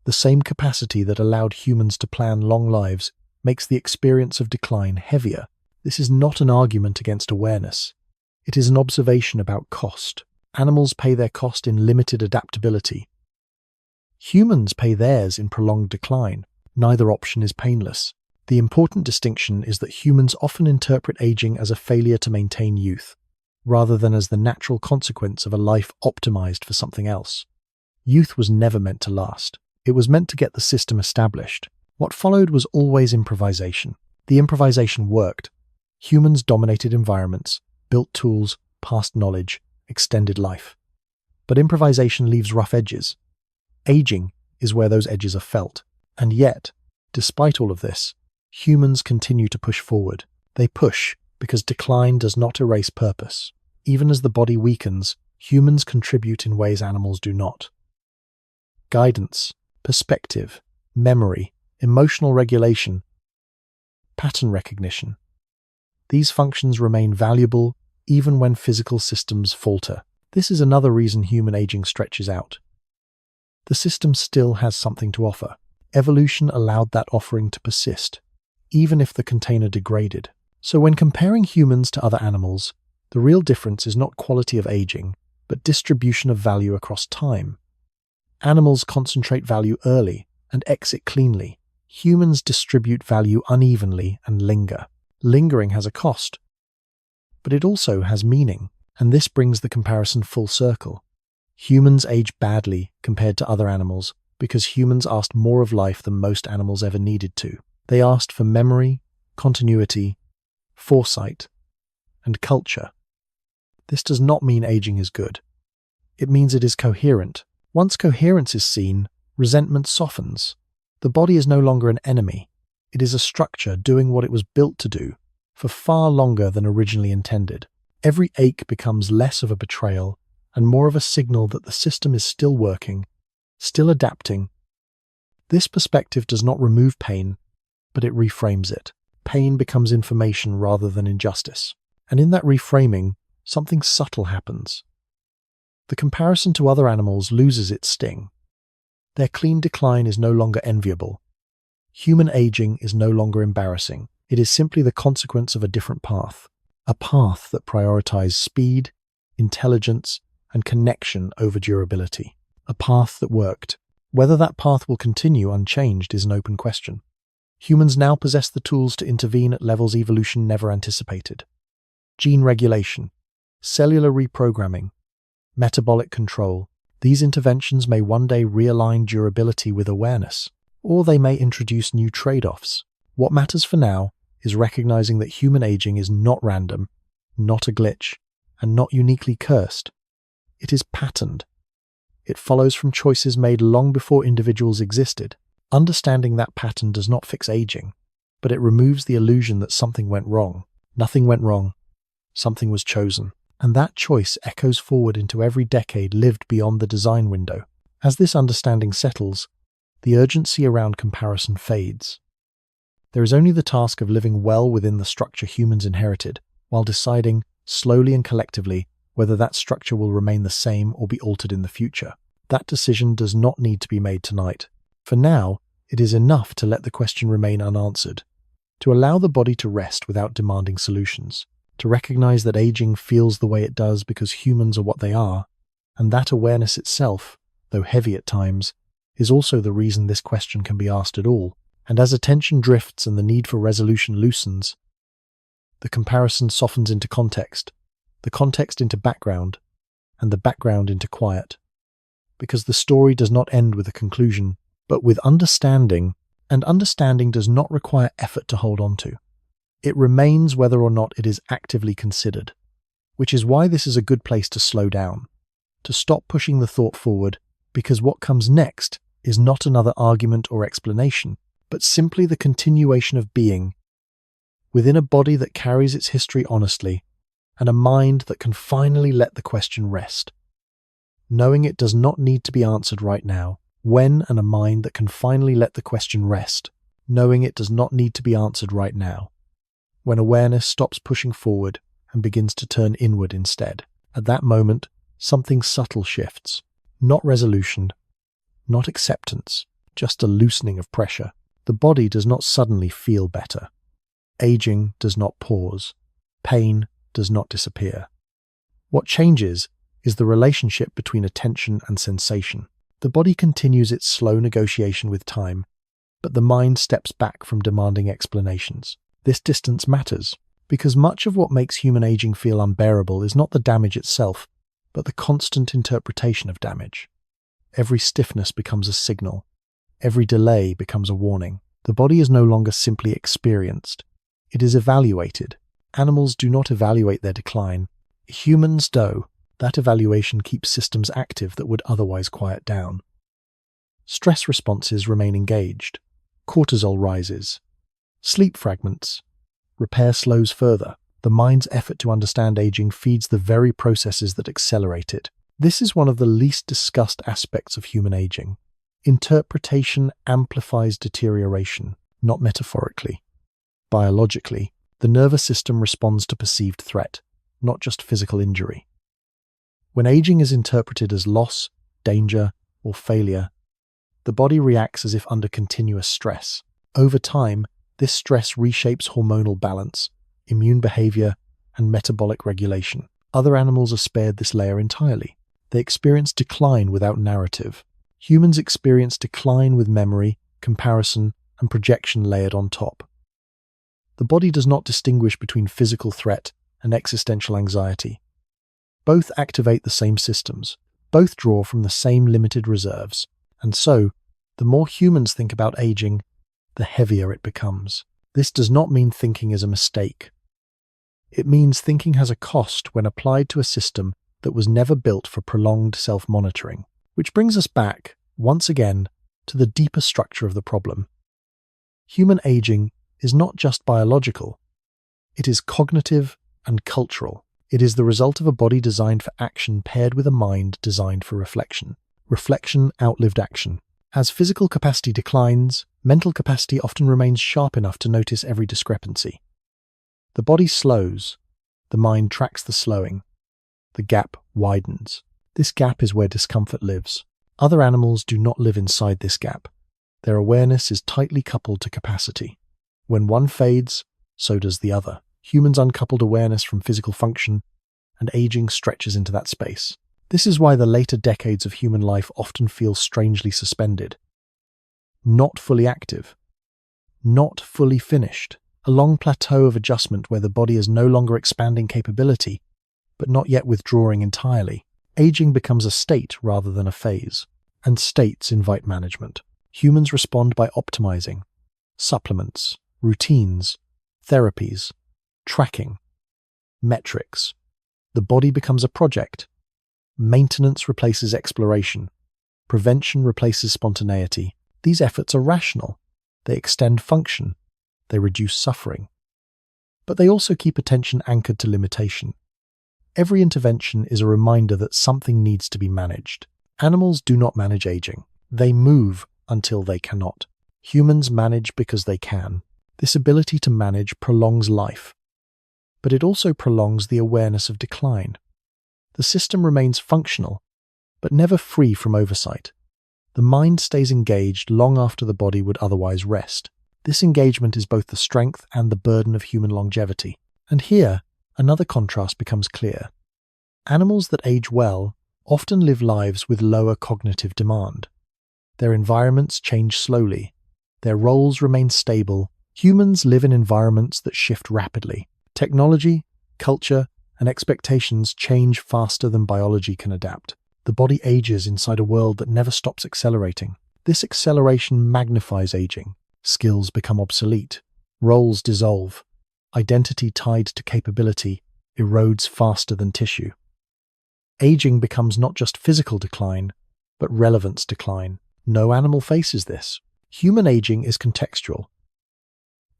The same capacity that allowed humans to plan long lives makes the experience of decline heavier. This is not an argument against awareness. It is an observation about cost. Animals pay their cost in limited adaptability. Humans pay theirs in prolonged decline. Neither option is painless. The important distinction is that humans often interpret aging as a failure to maintain youth, rather than as the natural consequence of a life optimized for something else. Youth was never meant to last. It was meant to get the system established. What followed was always improvisation. The improvisation worked. Humans dominated environments, built tools, passed knowledge, extended life. But improvisation leaves rough edges. Aging is where those edges are felt. And yet, despite all of this, humans continue to push forward. They push because decline does not erase purpose. Even as the body weakens, humans contribute in ways animals do not. Guidance, perspective, memory, emotional regulation, pattern recognition. These functions remain valuable even when physical systems falter. This is another reason human aging stretches out. The system still has something to offer. Evolution allowed that offering to persist, even if the container degraded. So when comparing humans to other animals, the The real difference is not quality of aging, but distribution of value across time. Animals concentrate value early and exit cleanly. Humans distribute value unevenly and linger. Lingering has a cost, but it also has meaning, and this brings the comparison full circle. Humans age badly compared to other animals because humans asked more of life than most animals ever needed to. They asked for memory, continuity, foresight, and culture. This does not mean aging is good. It means it is coherent. Once coherence is seen, resentment softens. The body is no longer an enemy. It is a structure doing what it was built to do for far longer than originally intended. Every ache becomes less of a betrayal and more of a signal that the system is still working, still adapting. This perspective does not remove pain, but it reframes it. Pain becomes information rather than injustice. And in that reframing, something subtle happens. The comparison to other animals loses its sting. Their clean decline is no longer enviable. Human aging is no longer embarrassing. It is simply the consequence of a different path. A path that prioritizes speed, intelligence, and connection over durability. A path that worked. Whether that path will continue unchanged is an open question. Humans now possess the tools to intervene at levels evolution never anticipated. Gene regulation, cellular reprogramming, metabolic control. These interventions may one day realign durability with awareness, or they may introduce new trade-offs. What matters for now is recognizing that human aging is not random, not a glitch, and not uniquely cursed. It is patterned. It follows from choices made long before individuals existed. Understanding that pattern does not fix aging, but it removes the illusion that something went wrong. Nothing went wrong. Something was chosen. And that choice echoes forward into every decade lived beyond the design window. As this understanding settles, the urgency around comparison fades. There is only the task of living well within the structure humans inherited, while deciding, slowly and collectively, whether that structure will remain the same or be altered in the future. That decision does not need to be made tonight. For now, it is enough to let the question remain unanswered, to allow the body to rest without demanding solutions, to recognize that aging feels the way it does because humans are what they are, and that awareness itself, though heavy at times, is also the reason this question can be asked at all. And as attention drifts and the need for resolution loosens, the comparison softens into context, the context into background, and the background into quiet. Because the story does not end with a conclusion, but with understanding, and understanding does not require effort to hold on to. It remains whether or not it is actively considered, which is why this is a good place to slow down, to stop pushing the thought forward, because what comes next is not another argument or explanation, but simply the continuation of being, within a body that carries its history honestly, and a mind that can finally let the question rest, knowing it does not need to be answered right now. When and a mind that can finally let the question rest, knowing it does not need to be answered right now. When awareness stops pushing forward and begins to turn inward instead. At that moment, something subtle shifts. Not resolution, not acceptance, just a loosening of pressure. The body does not suddenly feel better. Aging does not pause. Pain does not disappear. What changes is the relationship between attention and sensation. The body continues its slow negotiation with time, but the mind steps back from demanding explanations. This distance matters, because much of what makes human aging feel unbearable is not the damage itself, but the constant interpretation of damage. Every stiffness becomes a signal. Every delay becomes a warning. The body is no longer simply experienced. It is evaluated. Animals do not evaluate their decline. Humans do. That evaluation keeps systems active that would otherwise quiet down. Stress responses remain engaged. Cortisol rises. Sleep fragments. Repair slows further. The mind's effort to understand aging feeds the very processes that accelerate it. This is one of the least discussed aspects of human aging. Interpretation amplifies deterioration, not metaphorically. Biologically, the nervous system responds to perceived threat, not just physical injury. When aging is interpreted as loss, danger, or failure, the body reacts as if under continuous stress. Over time, this stress reshapes hormonal balance, immune behavior, and metabolic regulation. Other animals are spared this layer entirely. They experience decline without narrative. Humans experience decline with memory, comparison, and projection layered on top. The body does not distinguish between physical threat and existential anxiety. Both activate the same systems. Both draw from the same limited reserves. And so, the more humans think about aging, the heavier it becomes. This does not mean thinking is a mistake. It means thinking has a cost when applied to a system that was never built for prolonged self-monitoring. Which brings us back, once again, to the deeper structure of the problem. Human aging is not just biological. It is cognitive and cultural. It is the result of a body designed for action paired with a mind designed for reflection. Reflection outlived action. As physical capacity declines, mental capacity often remains sharp enough to notice every discrepancy. The body slows. The mind tracks the slowing. The gap widens. This gap is where discomfort lives. Other animals do not live inside this gap. Their awareness is tightly coupled to capacity. When one fades, so does the other. Humans uncoupled awareness from physical function, and aging stretches into that space. This is why the later decades of human life often feel strangely suspended. Not fully active. Not fully finished. A long plateau of adjustment where the body is no longer expanding capability, but not yet withdrawing entirely. Aging becomes a state rather than a phase, and states invite management. Humans respond by optimizing. Supplements, routines, therapies, tracking, metrics. The body becomes a project. Maintenance replaces exploration. Prevention replaces spontaneity. These efforts are rational. They extend function. They reduce suffering. But they also keep attention anchored to limitation. Every intervention is a reminder that something needs to be managed. Animals do not manage aging. They move until they cannot. Humans manage because they can. This ability to manage prolongs life. But it also prolongs the awareness of decline. The system remains functional, but never free from oversight. The mind stays engaged long after the body would otherwise rest. This engagement is both the strength and the burden of human longevity. And here, another contrast becomes clear. Animals that age well often live lives with lower cognitive demand. Their environments change slowly. Their roles remain stable. Humans live in environments that shift rapidly. Technology, culture, and expectations change faster than biology can adapt. The body ages inside a world that never stops accelerating. This acceleration magnifies aging. Skills become obsolete. Roles dissolve. Identity tied to capability erodes faster than tissue. Aging becomes not just physical decline, but relevance decline. No animal faces this. Human aging is contextual.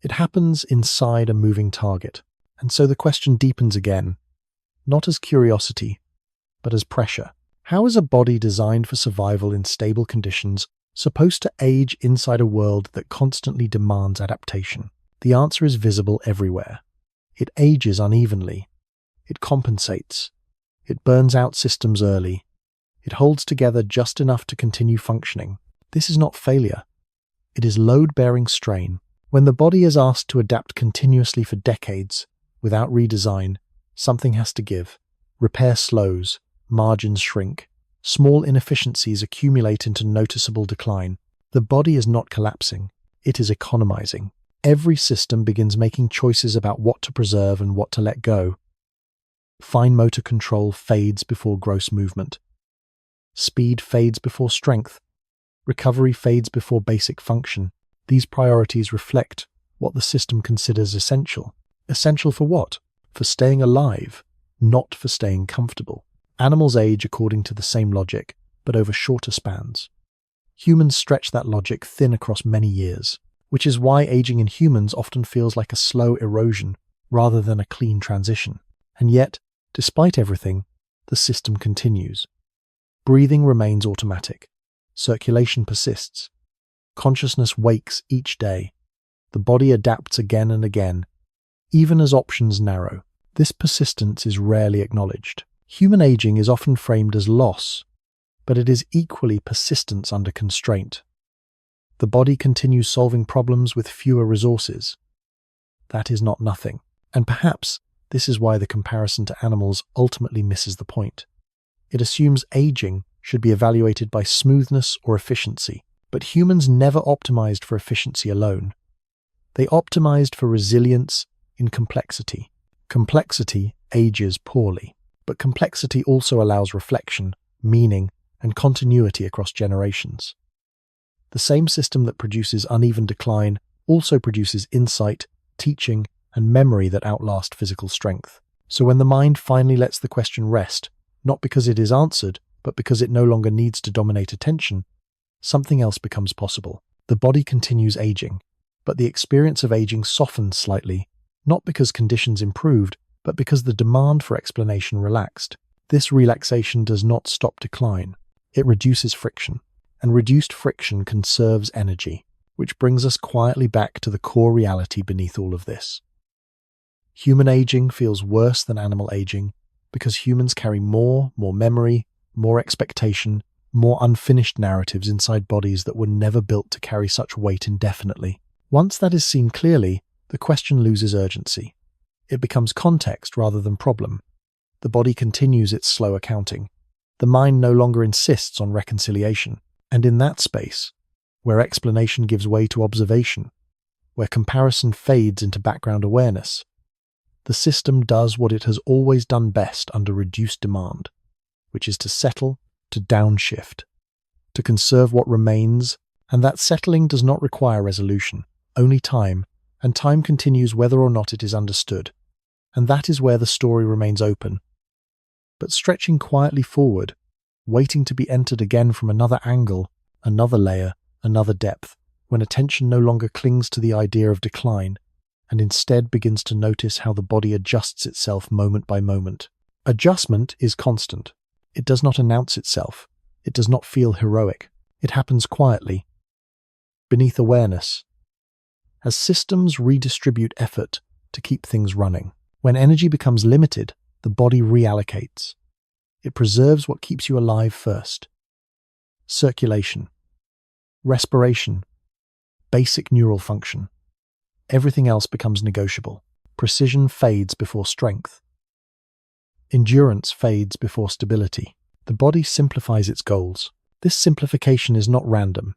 It happens inside a moving target. And so the question deepens again, not as curiosity, but as pressure. How is a body designed for survival in stable conditions supposed to age inside a world that constantly demands adaptation? The answer is visible everywhere. It ages unevenly. It compensates. It burns out systems early. It holds together just enough to continue functioning. This is not failure. It is load-bearing strain. When the body is asked to adapt continuously for decades, without redesign, something has to give. Repair slows, margins shrink, small inefficiencies accumulate into noticeable decline. The body is not collapsing, it is economizing. Every system begins making choices about what to preserve and what to let go. Fine motor control fades before gross movement. Speed fades before strength. Recovery fades before basic function. These priorities reflect what the system considers essential. Essential for what? For staying alive, not for staying comfortable. Animals age according to the same logic, but over shorter spans. Humans stretch that logic thin across many years, which is why aging in humans often feels like a slow erosion rather than a clean transition. And yet, despite everything, the system continues. Breathing remains automatic. Circulation persists. Consciousness wakes each day. The body adapts again and again, even as options narrow. This persistence is rarely acknowledged. Human aging is often framed as loss, but it is equally persistence under constraint. The body continues solving problems with fewer resources. That is not nothing. And perhaps This is why the comparison to animals ultimately misses the point. It assumes aging should be evaluated by smoothness or efficiency, but humans never optimized for efficiency alone. They optimized for resilience in complexity. Complexity ages poorly, but complexity also allows reflection, meaning, and continuity across generations. The same system that produces uneven decline also produces insight, teaching, and memory that outlast physical strength. So when the mind finally lets the question rest, not because it is answered, but because it no longer needs to dominate attention, something else becomes possible. The body continues aging, but the experience of aging softens slightly, not because conditions improved, but because the demand for explanation relaxed. This relaxation does not stop decline. It reduces friction, and reduced friction conserves energy, which brings us quietly back to the core reality beneath all of this. Human aging feels worse than animal aging because humans carry more memory, more expectation, more unfinished narratives inside bodies that were never built to carry such weight indefinitely. Once that is seen clearly, the question loses urgency. It becomes context rather than problem. The body continues its slow accounting. The mind no longer insists on reconciliation. And in that space, where explanation gives way to observation, where comparison fades into background awareness, the system does what it has always done best under reduced demand, which is to settle, to downshift, to conserve what remains, and that settling does not require resolution, only time, and time continues whether or not it is understood. And that is where the story remains open, but stretching quietly forward, waiting to be entered again from another angle, another layer, another depth, when attention no longer clings to the idea of decline, and instead begins to notice how the body adjusts itself moment by moment. Adjustment is constant. It does not announce itself. It does not feel heroic. It happens quietly, beneath awareness, as systems redistribute effort to keep things running. When energy becomes limited, the body reallocates. It preserves what keeps you alive first. Circulation, respiration, basic neural function. Everything else becomes negotiable. Precision fades before strength. Endurance fades before stability. The body simplifies its goals. This simplification is not random.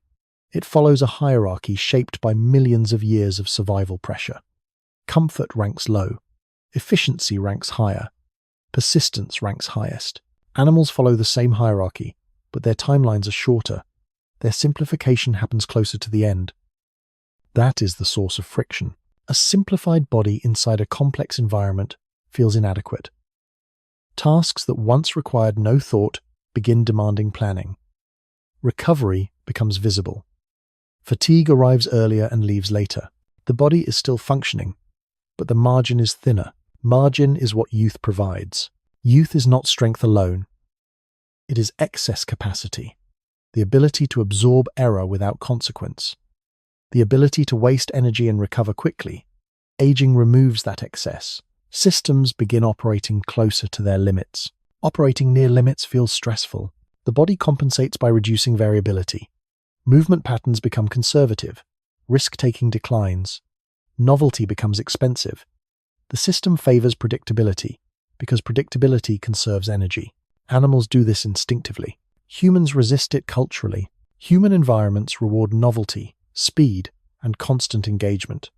It follows a hierarchy shaped by millions of years of survival pressure. Comfort ranks low. Efficiency ranks higher. Persistence ranks highest. Animals follow the same hierarchy, but their timelines are shorter. Their simplification happens closer to the end. That is the source of friction. A simplified body inside a complex environment feels inadequate. Tasks that once required no thought begin demanding planning. Recovery becomes visible. Fatigue arrives earlier and leaves later. The body is still functioning, but the margin is thinner. Margin is what youth provides. Youth is not strength alone. It is excess capacity, the ability to absorb error without consequence, the ability to waste energy and recover quickly. Aging removes that excess. Systems begin operating closer to their limits. Operating near limits feels stressful. The body compensates by reducing variability. Movement patterns become conservative. Risk-taking declines. Novelty becomes expensive. The system favors predictability, because predictability conserves energy. Animals do this instinctively. Humans resist it culturally. Human environments reward novelty, speed, and constant engagement.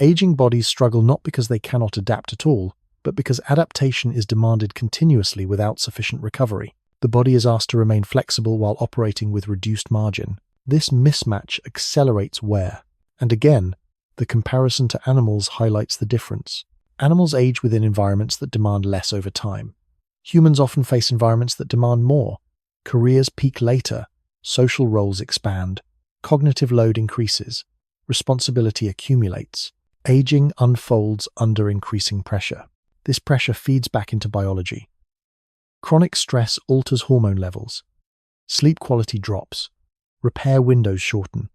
Aging bodies struggle not because they cannot adapt at all, but because adaptation is demanded continuously without sufficient recovery. The body is asked to remain flexible while operating with reduced margin. This mismatch accelerates wear. And again, the comparison to animals highlights the difference. Animals age within environments that demand less over time. Humans often face environments that demand more. Careers peak later, social roles expand, cognitive load increases, responsibility accumulates. Aging unfolds under increasing pressure. This pressure feeds back into biology. Chronic stress alters hormone levels. Sleep quality drops. Repair windows shorten.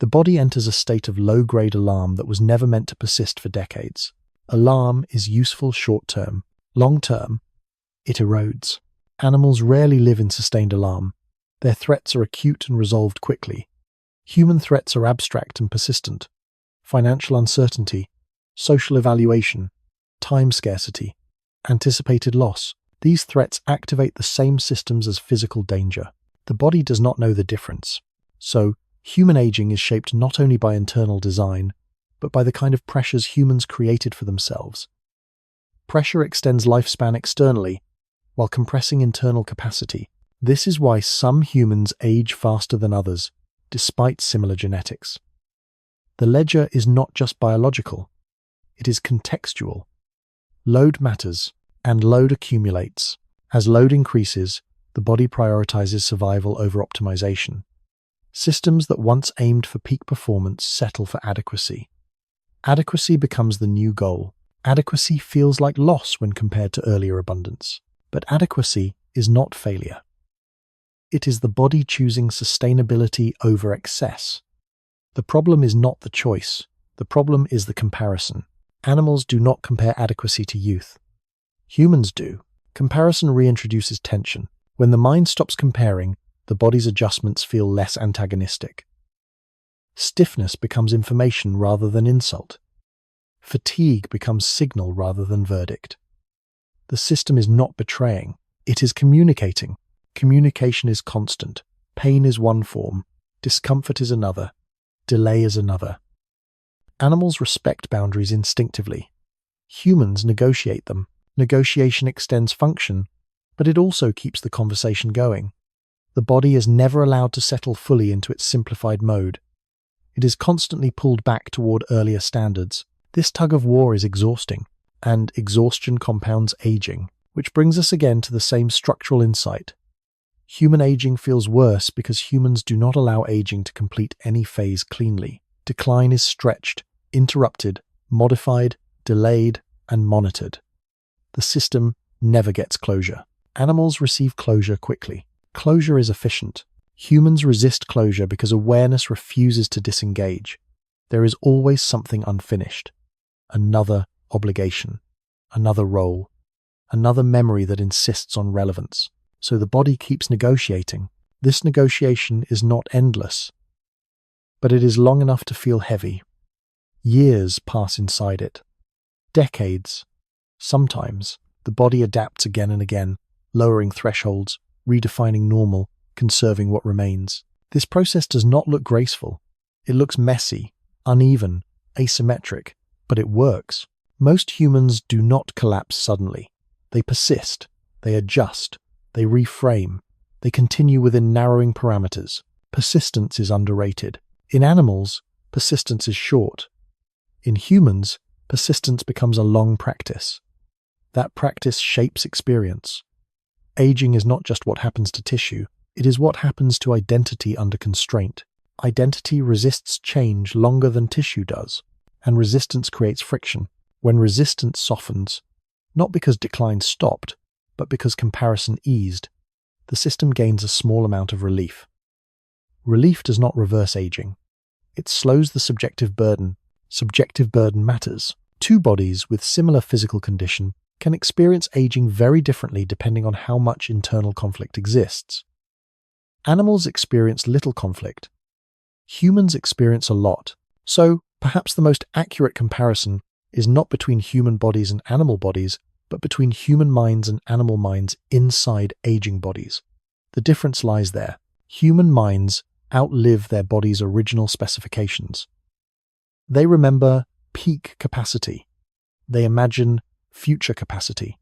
The body enters a state of low-grade alarm that was never meant to persist for decades. Alarm is useful short-term. Long-term, it erodes. Animals rarely live in sustained alarm. Their threats are acute and resolved quickly. Human threats are abstract and persistent. Financial uncertainty, social evaluation, time scarcity, anticipated loss. These threats activate the same systems as physical danger. The body does not know the difference. So, human aging is shaped not only by internal design, but by the kind of pressures humans created for themselves. Pressure extends lifespan externally, while compressing internal capacity. This is why some humans age faster than others, despite similar genetics. The ledger is not just biological, it is contextual. Load matters, and load accumulates. As load increases, the body prioritizes survival over optimization. Systems that once aimed for peak performance settle for adequacy. Adequacy becomes the new goal. Adequacy feels like loss when compared to earlier abundance. But adequacy is not failure. It is the body choosing sustainability over excess. The problem is not the choice. The problem is the comparison. Animals do not compare adequacy to youth. Humans do. Comparison reintroduces tension. When the mind stops comparing, the body's adjustments feel less antagonistic. Stiffness becomes information rather than insult. Fatigue becomes signal rather than verdict. The system is not betraying, it is communicating. Communication is constant. Pain is one form, discomfort is another, delay is another. Animals respect boundaries instinctively. Humans negotiate them. Negotiation extends function, but it also keeps the conversation going. The body is never allowed to settle fully into its simplified mode. It is constantly pulled back toward earlier standards. This tug of war is exhausting, and exhaustion compounds aging, which brings us again to the same structural insight. Human aging feels worse because humans do not allow aging to complete any phase cleanly. Decline is stretched, interrupted, modified, delayed, and monitored. The system never gets closure. Animals receive closure quickly. Closure is efficient. Humans resist closure because awareness refuses to disengage. There is always something unfinished. Another obligation, another role, another memory that insists on relevance. So the body keeps negotiating. This negotiation is not endless, but it is long enough to feel heavy. Years pass inside it. Decades. Sometimes the body adapts again and again, lowering thresholds, redefining normal, conserving what remains. This process does not look graceful. It looks messy, uneven, asymmetric, but it works. Most humans do not collapse suddenly. They persist, they adjust, they reframe, they continue within narrowing parameters. Persistence is underrated. In animals, persistence is short. In humans, persistence becomes a long practice. That practice shapes experience. Aging is not just what happens to tissue, it is what happens to identity under constraint. Identity resists change longer than tissue does, and resistance creates friction. When resistance softens, not because decline stopped, but because comparison eased, the system gains a small amount of relief. Relief does not reverse aging. It slows the subjective burden. Subjective burden matters. Two bodies with similar physical condition can experience aging very differently depending on how much internal conflict exists. Animals experience little conflict. Humans experience a lot. So, perhaps the most accurate comparison is not between human bodies and animal bodies, but between human minds and animal minds inside aging bodies. The difference lies there. Human minds outlive their body's original specifications. They remember peak capacity. They imagine future capacity.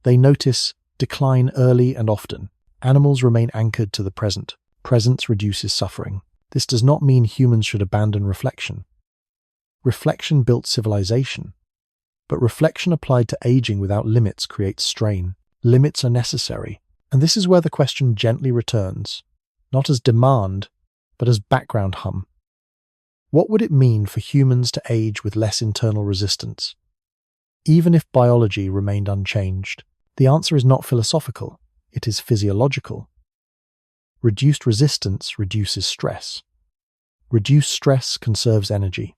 They notice decline early and often. Animals remain anchored to the present. Presence reduces suffering. This does not mean humans should abandon reflection. Reflection built civilization. But reflection applied to aging without limits creates strain. Limits are necessary. And this is where the question gently returns, not as demand, but as background hum. What would it mean for humans to age with less internal resistance? Even if biology remained unchanged, the answer is not philosophical, it is physiological. Reduced resistance reduces stress. Reduced stress conserves energy.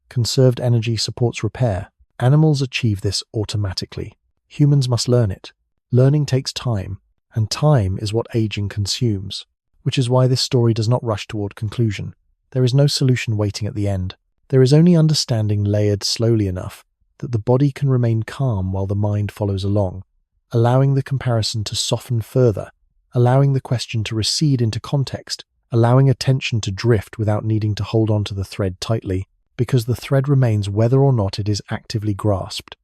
Conserved energy supports repair. Animals achieve this automatically. Humans must learn it. Learning takes time, and time is what aging consumes, which is why this story does not rush toward conclusion. There is no solution waiting at the end. There is only understanding layered slowly enough that the body can remain calm while the mind follows along, allowing the comparison to soften further, allowing the question to recede into context, allowing attention to drift without needing to hold on to the thread tightly, because the thread remains whether or not it is actively grasped.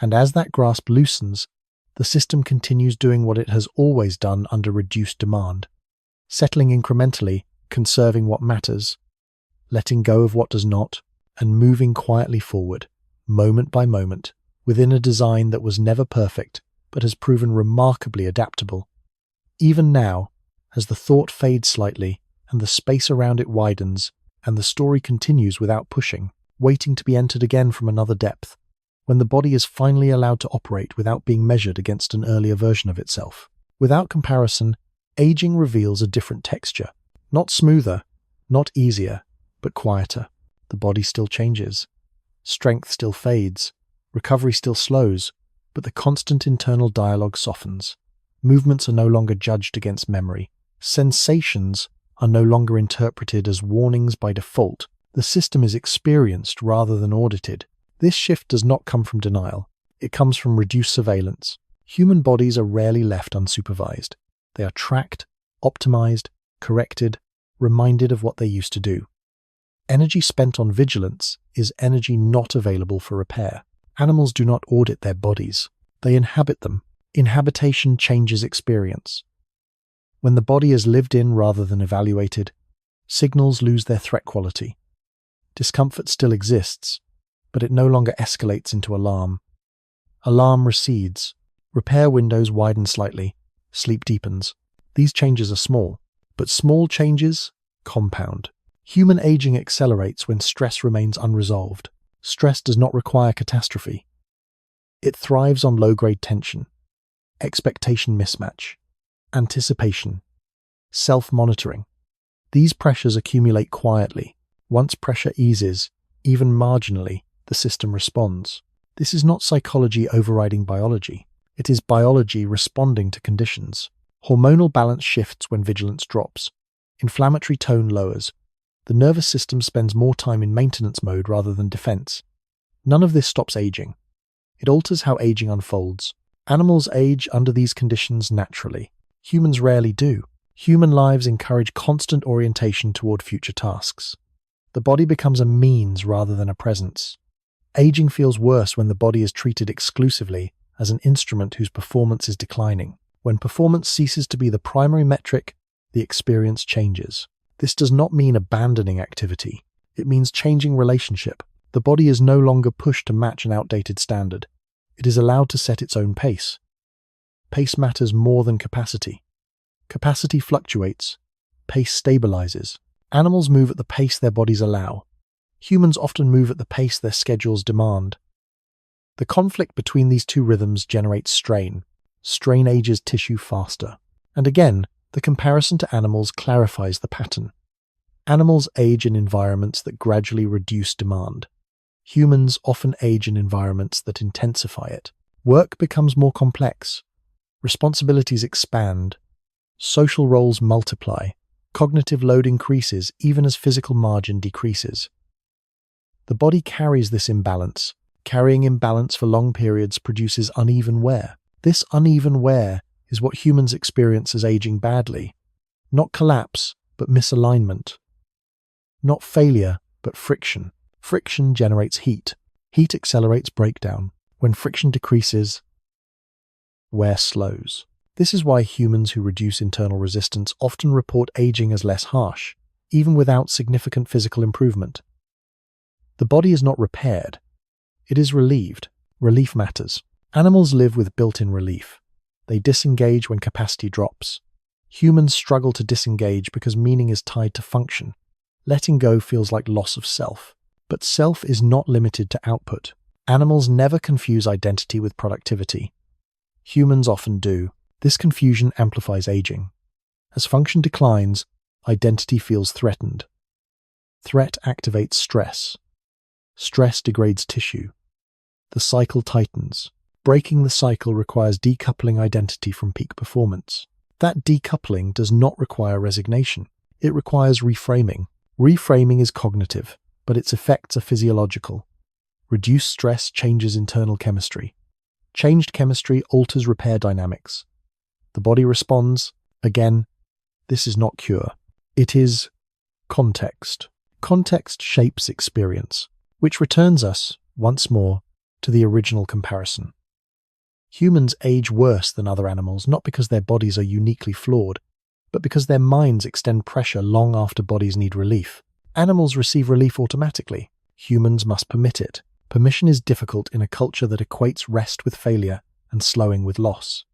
And as that grasp loosens, the system continues doing what it has always done under reduced demand, settling incrementally, conserving what matters, letting go of what does not, and moving quietly forward, moment by moment, within a design that was never perfect, but has proven remarkably adaptable. Even now, as the thought fades slightly, and the space around it widens, and the story continues without pushing, waiting to be entered again from another depth, when the body is finally allowed to operate without being measured against an earlier version of itself. Without comparison, aging reveals a different texture. Not smoother, not easier, but quieter. The body still changes. Strength still fades. Recovery still slows, but the constant internal dialogue softens. Movements are no longer judged against memory. Sensations are no longer interpreted as warnings by default. The system is experienced rather than audited. This shift does not come from denial. It comes from reduced surveillance. Human bodies are rarely left unsupervised. They are tracked, optimized, corrected, reminded of what they used to do. Energy spent on vigilance is energy not available for repair. Animals do not audit their bodies. They inhabit them. Inhabitation changes experience. When the body is lived in rather than evaluated, signals lose their threat quality. Discomfort still exists, but it no longer escalates into alarm. Alarm recedes. Repair windows widen slightly. Sleep deepens. These changes are small, but small changes compound. Human aging accelerates when stress remains unresolved. Stress does not require catastrophe. It thrives on low-grade tension, expectation mismatch, anticipation, self-monitoring. These pressures accumulate quietly. Once pressure eases, even marginally, the system responds. This is not psychology overriding biology. It is biology responding to conditions. Hormonal balance shifts when vigilance drops. Inflammatory tone lowers. The nervous system spends more time in maintenance mode rather than defense. None of this stops aging. It alters how aging unfolds. Animals age under these conditions naturally. Humans rarely do. Human lives encourage constant orientation toward future tasks. The body becomes a means rather than a presence. Aging feels worse when the body is treated exclusively as an instrument whose performance is declining. When performance ceases to be the primary metric, the experience changes. This does not mean abandoning activity. It means changing relationship. The body is no longer pushed to match an outdated standard. It is allowed to set its own pace. Pace matters more than capacity. Capacity fluctuates. Pace stabilizes. Animals move at the pace their bodies allow. Humans often move at the pace their schedules demand. The conflict between these two rhythms generates strain. Strain ages tissue faster. And again, the comparison to animals clarifies the pattern. Animals age in environments that gradually reduce demand. Humans often age in environments that intensify it. Work becomes more complex. Responsibilities expand. Social roles multiply. Cognitive load increases even as physical margin decreases. The body carries this imbalance. Carrying imbalance for long periods produces uneven wear. This uneven wear is what humans experience as aging badly. Not collapse, but misalignment. Not failure, but friction. Friction generates heat. Heat accelerates breakdown. When friction decreases, wear slows. This is why humans who reduce internal resistance often report aging as less harsh, even without significant physical improvement. The body is not repaired. It is relieved. Relief matters. Animals live with built-in relief. They disengage when capacity drops. Humans struggle to disengage because meaning is tied to function. Letting go feels like loss of self. But self is not limited to output. Animals never confuse identity with productivity. Humans often do. This confusion amplifies aging. As function declines, identity feels threatened. Threat activates stress. Stress degrades tissue. The cycle tightens. Breaking the cycle requires decoupling identity from peak performance. That decoupling does not require resignation. It requires reframing. Reframing is cognitive, but its effects are physiological. Reduced stress changes internal chemistry. Changed chemistry alters repair dynamics. The body responds. Again, this is not cure. It is context. Context shapes experience, which returns us, once more, to the original comparison. Humans age worse than other animals not because their bodies are uniquely flawed, but because their minds extend pressure long after bodies need relief. Animals receive relief automatically. Humans must permit it. Permission is difficult in a culture that equates rest with failure and slowing with loss.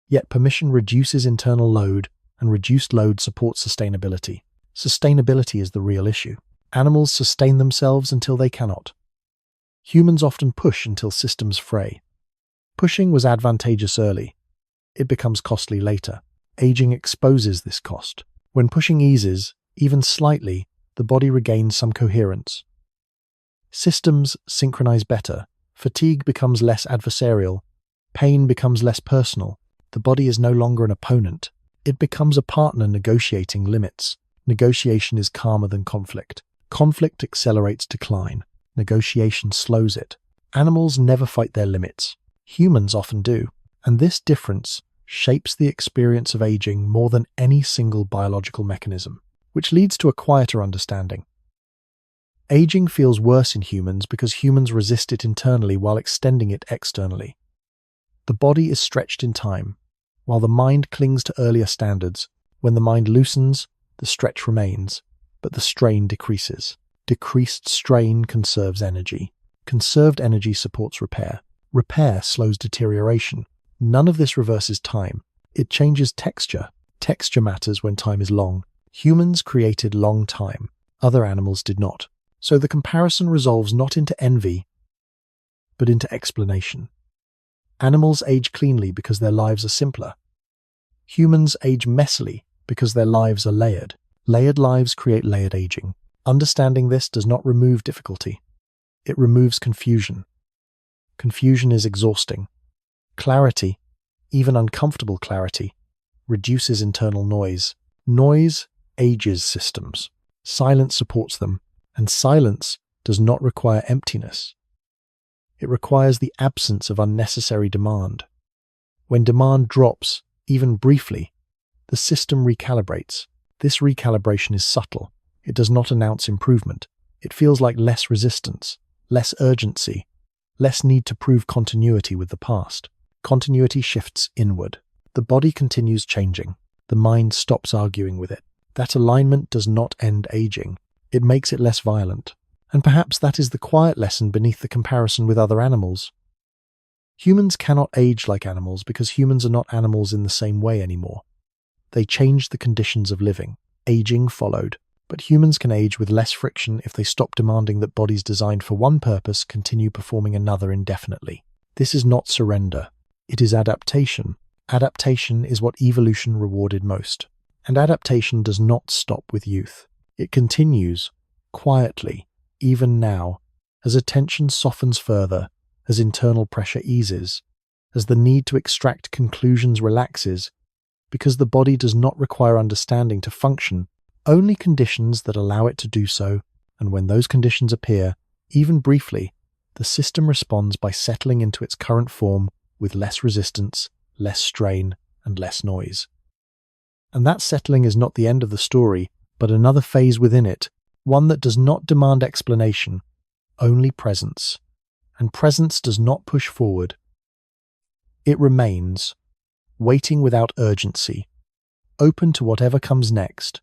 Yet permission reduces internal load, and reduced load supports sustainability. Sustainability is the real issue. Animals sustain themselves until they cannot. Humans often push until systems fray. Pushing was advantageous early. It becomes costly later. Aging exposes this cost. When pushing eases, even slightly, the body regains some coherence. Systems synchronize better. Fatigue becomes less adversarial. Pain becomes less personal. The body is no longer an opponent. It becomes a partner negotiating limits. Negotiation is calmer than conflict. Conflict accelerates decline. Negotiation slows it. Animals never fight their limits. Humans often do. And this difference shapes the experience of aging more than any single biological mechanism, which leads to a quieter understanding. Aging feels worse in humans because humans resist it internally while extending it externally. The body is stretched in time, while the mind clings to earlier standards. When the mind loosens, the stretch remains, but the strain decreases. Decreased strain conserves energy. Conserved energy supports repair. Repair slows deterioration. None of this reverses time. It changes texture. Texture matters when time is long. Humans created long time. Other animals did not. So the comparison resolves not into envy, but into explanation. Animals age cleanly because their lives are simpler. Humans age messily because their lives are layered. Layered lives create layered aging. Understanding this does not remove difficulty. It removes confusion. Confusion is exhausting. Clarity, even uncomfortable clarity, reduces internal noise. Noise ages systems. Silence supports them. And silence does not require emptiness. It requires the absence of unnecessary demand. When demand drops, even briefly, the system recalibrates. This recalibration is subtle. It does not announce improvement. It feels like less resistance, less urgency, less need to prove continuity with the past. Continuity shifts inward. The body continues changing. The mind stops arguing with it. That alignment does not end aging. It makes it less violent. And perhaps that is the quiet lesson beneath the comparison with other animals. Humans cannot age like animals because humans are not animals in the same way anymore. They changed the conditions of living. Aging followed. But humans can age with less friction if they stop demanding that bodies designed for one purpose continue performing another indefinitely. This is not surrender. It is adaptation. Adaptation is what evolution rewarded most. And adaptation does not stop with youth. It continues, quietly, even now, as attention softens further, as internal pressure eases, as the need to extract conclusions relaxes, because the body does not require understanding to function, only conditions that allow it to do so, and when those conditions appear, even briefly, the system responds by settling into its current form with less resistance, less strain, and less noise. And that settling is not the end of the story, but another phase within it, one that does not demand explanation, only presence. And presence does not push forward. It remains, waiting without urgency, open to whatever comes next.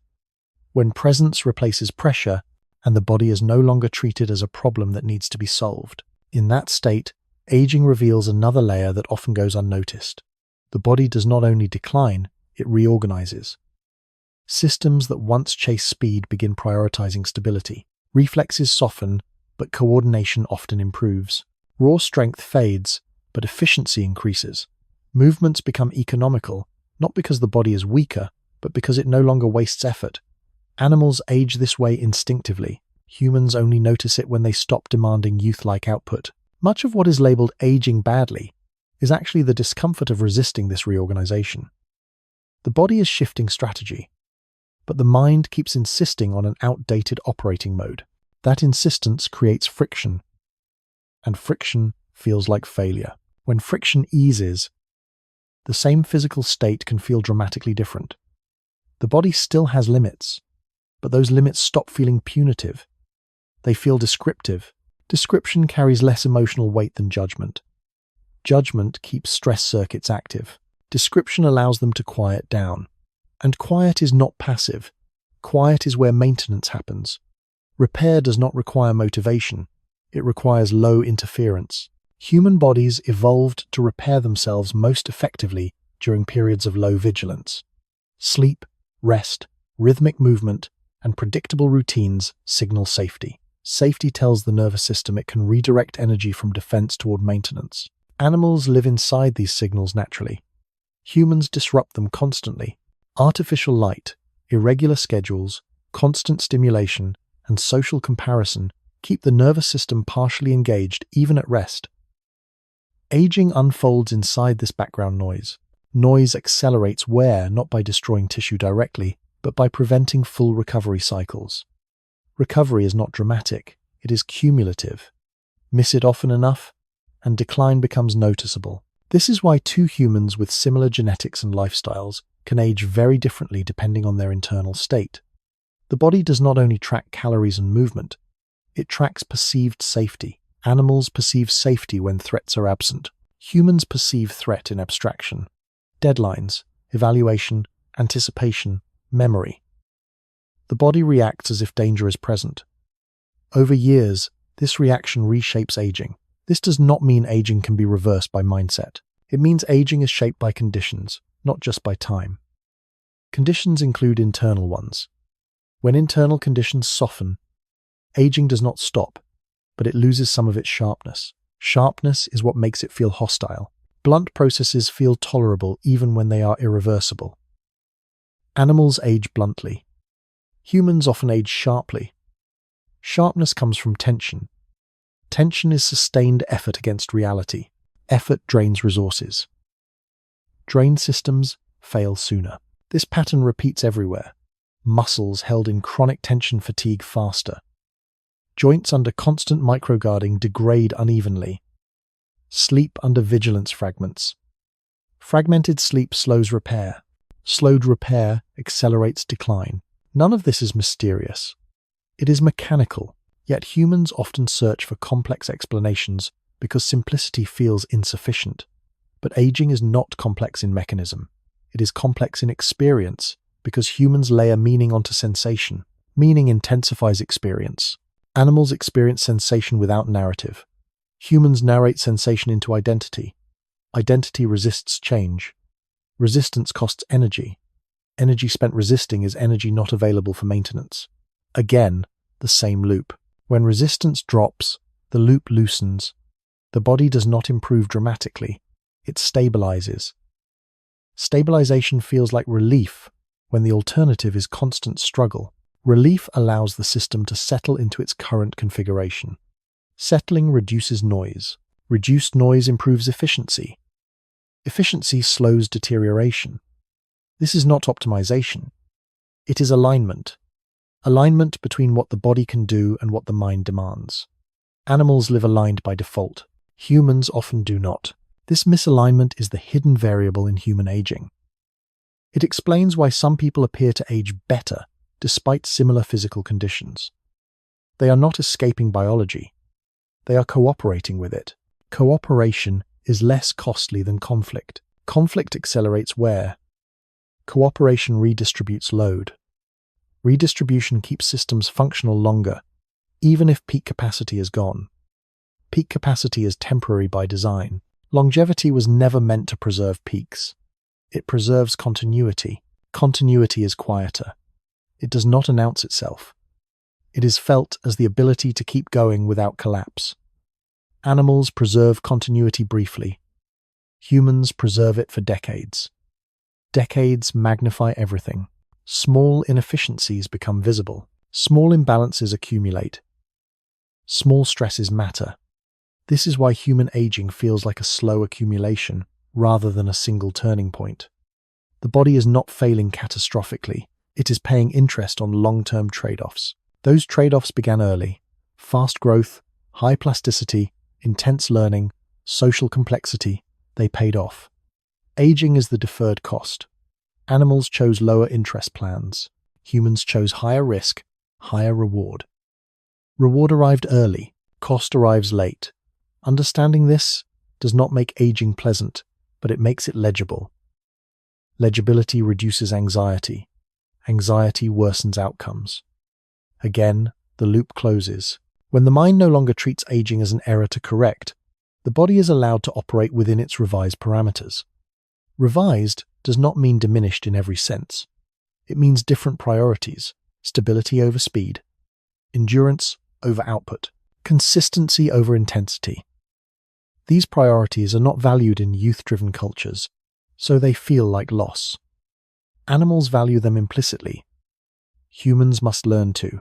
When presence replaces pressure, and the body is no longer treated as a problem that needs to be solved. In that state, aging reveals another layer that often goes unnoticed. The body does not only decline, it reorganizes. Systems that once chased speed begin prioritizing stability. Reflexes soften, but coordination often improves. Raw strength fades, but efficiency increases. Movements become economical, not because the body is weaker, but because it no longer wastes effort. Animals age this way instinctively. Humans only notice it when they stop demanding youth-like output. Much of what is labeled aging badly is actually the discomfort of resisting this reorganization. The body is shifting strategy, but the mind keeps insisting on an outdated operating mode. That insistence creates friction. and friction feels like failure. When friction eases, the same physical state can feel dramatically different. The body still has limits, but those limits stop feeling punitive. They feel descriptive. Description carries less emotional weight than judgment. Judgment keeps stress circuits active. Description allows them to quiet down. And quiet is not passive. Quiet is where maintenance happens. Repair does not require motivation. It requires low interference. Human bodies evolved to repair themselves most effectively during periods of low vigilance. Sleep, rest, rhythmic movement, and predictable routines signal safety. Safety tells the nervous system it can redirect energy from defense toward maintenance. Animals live inside these signals naturally. Humans disrupt them constantly. Artificial light, irregular schedules, constant stimulation, and social comparison keep the nervous system partially engaged even at rest. Aging unfolds inside this background noise. Noise accelerates wear not by destroying tissue directly, but by preventing full recovery cycles. Recovery is not dramatic, it is cumulative. Miss it often enough, and decline becomes noticeable. This is why two humans with similar genetics and lifestyles can age very differently depending on their internal state. The body does not only track calories and movement, it tracks perceived safety. Animals perceive safety when threats are absent. Humans perceive threat in abstraction. Deadlines, evaluation, anticipation, memory. The body reacts as if danger is present. Over years, this reaction reshapes aging. This does not mean aging can be reversed by mindset. It means aging is shaped by conditions, not just by time. Conditions include internal ones. When internal conditions soften, aging does not stop, but it loses some of its sharpness. Sharpness is what makes it feel hostile. Blunt processes feel tolerable even when they are irreversible. Animals age bluntly. Humans often age sharply. Sharpness comes from tension. Tension is sustained effort against reality. Effort drains resources. Drained systems fail sooner. This pattern repeats everywhere. Muscles held in chronic tension fatigue faster. Joints under constant microguarding degrade unevenly. Sleep under vigilance fragments. Fragmented sleep slows repair. Slowed repair accelerates decline. None of this is mysterious. It is mechanical, yet humans often search for complex explanations because simplicity feels insufficient. But aging is not complex in mechanism. It is complex in experience because humans layer meaning onto sensation. Meaning intensifies experience. Animals experience sensation without narrative. Humans narrate sensation into identity. Identity resists change. Resistance costs energy. Energy spent resisting is energy not available for maintenance. Again, the same loop. When resistance drops, the loop loosens. The body does not improve dramatically. It stabilizes. Stabilization feels like relief when the alternative is constant struggle. Relief allows the system to settle into its current configuration. Settling reduces noise. Reduced noise improves efficiency. Efficiency slows deterioration. This is not optimization. It is alignment. Alignment between what the body can do and what the mind demands. Animals live aligned by default. Humans often do not. This misalignment is the hidden variable in human aging. It explains why some people appear to age better despite similar physical conditions. They are not escaping biology. They are cooperating with it. Cooperation is less costly than conflict. Conflict accelerates wear. Cooperation redistributes load. Redistribution keeps systems functional longer, even if peak capacity is gone. Peak capacity is temporary by design. Longevity was never meant to preserve peaks. It preserves continuity. Continuity is quieter. It does not announce itself. It is felt as the ability to keep going without collapse. Animals preserve continuity briefly. Humans preserve it for decades. Decades magnify everything. Small inefficiencies become visible. Small imbalances accumulate. Small stresses matter. This is why human aging feels like a slow accumulation rather than a single turning point. The body is not failing catastrophically. It is paying interest on long-term trade-offs. Those trade-offs began early. Fast growth, high plasticity, Intense learning, social complexity, they paid off. Aging is the deferred cost. Animals chose lower interest plans. Humans chose higher risk, higher reward. Reward arrived early, cost arrives late. Understanding this does not make aging pleasant, but it makes it legible. Legibility reduces anxiety. Anxiety worsens outcomes. Again, the loop closes. When the mind no longer treats aging as an error to correct, the body is allowed to operate within its revised parameters. Revised does not mean diminished in every sense. It means different priorities: stability over speed, endurance over output, consistency over intensity. These priorities are not valued in youth-driven cultures, so they feel like loss. Animals value them implicitly. Humans must learn to.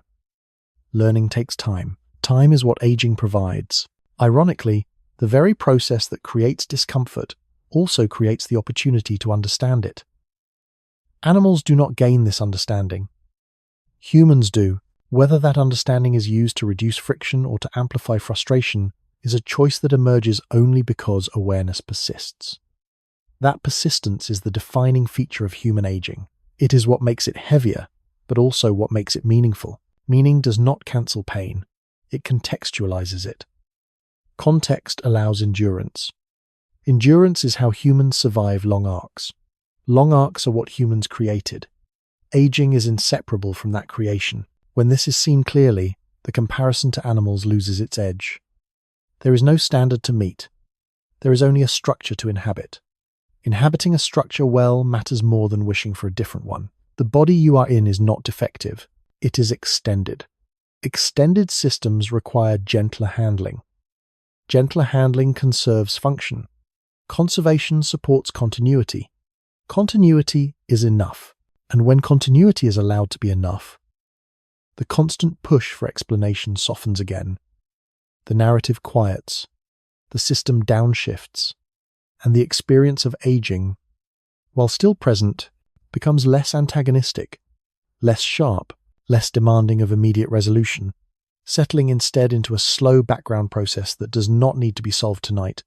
Learning takes time. Time is what aging provides. Ironically, the very process that creates discomfort also creates the opportunity to understand it. Animals do not gain this understanding. Humans do. Whether that understanding is used to reduce friction or to amplify frustration is a choice that emerges only because awareness persists. That persistence is the defining feature of human aging. It is what makes it heavier, but also what makes it meaningful. Meaning does not cancel pain. It contextualizes it. Context allows endurance. Endurance is how humans survive long arcs. Long arcs are what humans created. Aging is inseparable from that creation. When this is seen clearly, the comparison to animals loses its edge. There is no standard to meet. There is only a structure to inhabit. Inhabiting a structure well matters more than wishing for a different one. The body you are in is not defective. It is extended. Extended systems require gentler handling. Gentler handling conserves function. Conservation supports continuity. Continuity is enough, and when continuity is allowed to be enough, the constant push for explanation softens again. The narrative quiets, the system downshifts, and the experience of aging, while still present, becomes less antagonistic, less sharp, less demanding of immediate resolution, settling instead into a slow background process that does not need to be solved tonight.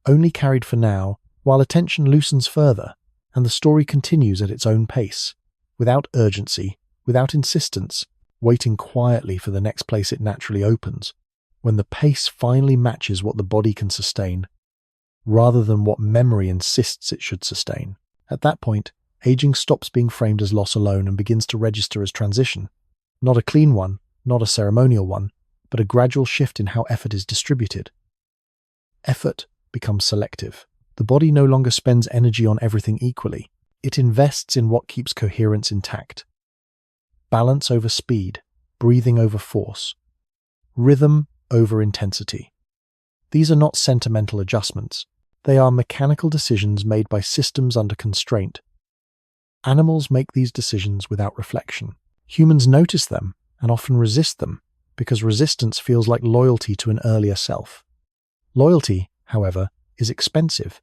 Only carried for now, while attention loosens further, and the story continues at its own pace, without urgency, without insistence, waiting quietly for the next place it naturally opens, when the pace finally matches what the body can sustain, rather than what memory insists it should sustain. At that point, aging stops being framed as loss alone and begins to register as transition. Not a clean one, not a ceremonial one, but a gradual shift in how effort is distributed. Effort becomes selective. The body no longer spends energy on everything equally. It invests in what keeps coherence intact. Balance over speed, breathing over force, rhythm over intensity. These are not sentimental adjustments. They are mechanical decisions made by systems under constraint. Animals make these decisions without reflection. Humans notice them and often resist them because resistance feels like loyalty to an earlier self. Loyalty, however, is expensive.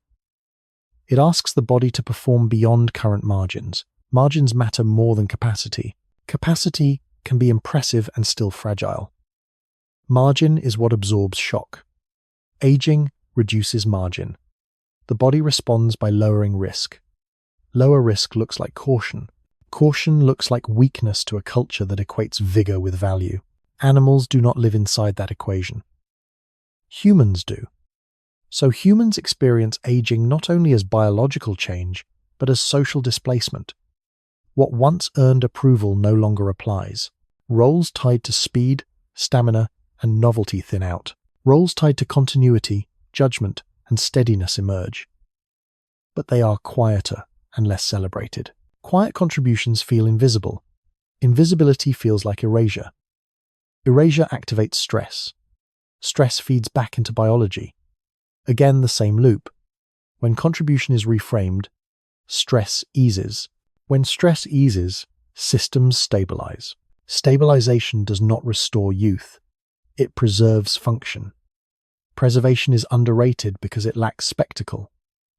It asks the body to perform beyond current margins. Margins matter more than capacity. Capacity can be impressive and still fragile. Margin is what absorbs shock. Aging reduces margin. The body responds by lowering risk. Lower risk looks like caution. Caution looks like weakness to a culture that equates vigor with value. Animals do not live inside that equation. Humans do. So humans experience aging not only as biological change, but as social displacement. What once earned approval no longer applies. Roles tied to speed, stamina, and novelty thin out. Roles tied to continuity, judgment, and steadiness emerge. But they are quieter and less celebrated. Quiet contributions feel invisible. Invisibility feels like erasure. Erasure activates stress. Stress feeds back into biology. Again, the same loop. When contribution is reframed, stress eases. When stress eases, systems stabilize. Stabilization does not restore youth. It preserves function. Preservation is underrated because it lacks spectacle.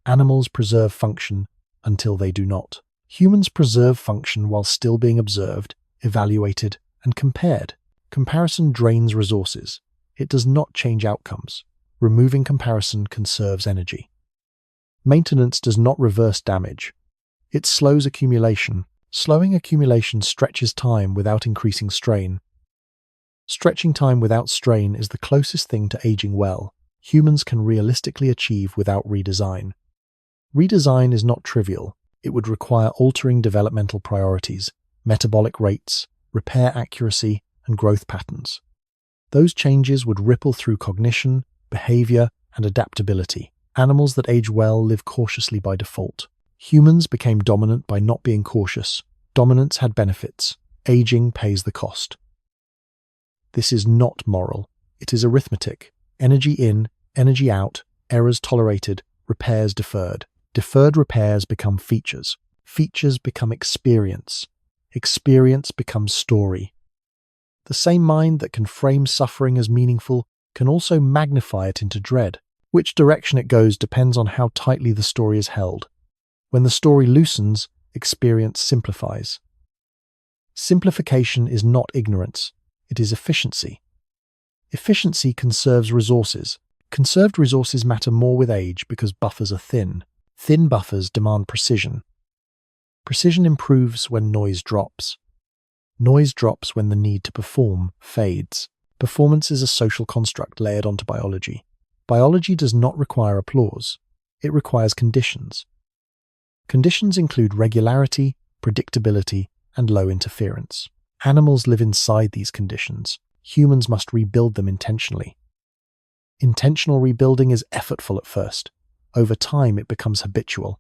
Animals preserve function until they do not. Humans preserve function while still being observed, evaluated, and compared. Comparison drains resources. It does not change outcomes. Removing comparison conserves energy. Maintenance does not reverse damage. It slows accumulation. Slowing accumulation stretches time without increasing strain. Stretching time without strain is the closest thing to aging well humans can realistically achieve without redesign. Redesign is not trivial. It would require altering developmental priorities, metabolic rates, repair accuracy, and growth patterns. Those changes would ripple through cognition, behavior, and adaptability. Animals that age well live cautiously by default. Humans became dominant by not being cautious. Dominance had benefits. Aging pays the cost. This is not moral. It is arithmetic. Energy in, energy out, errors tolerated, repairs deferred. Deferred repairs become features. Features become experience. Experience becomes story. The same mind that can frame suffering as meaningful can also magnify it into dread. Which direction it goes depends on how tightly the story is held. When the story loosens, experience simplifies. Simplification is not ignorance, it is efficiency. Efficiency conserves resources. Conserved resources matter more with age because buffers are thin. Thin buffers demand precision. Precision improves when noise drops. Noise drops when the need to perform fades. Performance is a social construct layered onto biology. Biology does not require applause. It requires conditions. Conditions include regularity, predictability, and low interference. Animals live inside these conditions. Humans must rebuild them intentionally. Intentional rebuilding is effortful at first. Over time, it becomes habitual.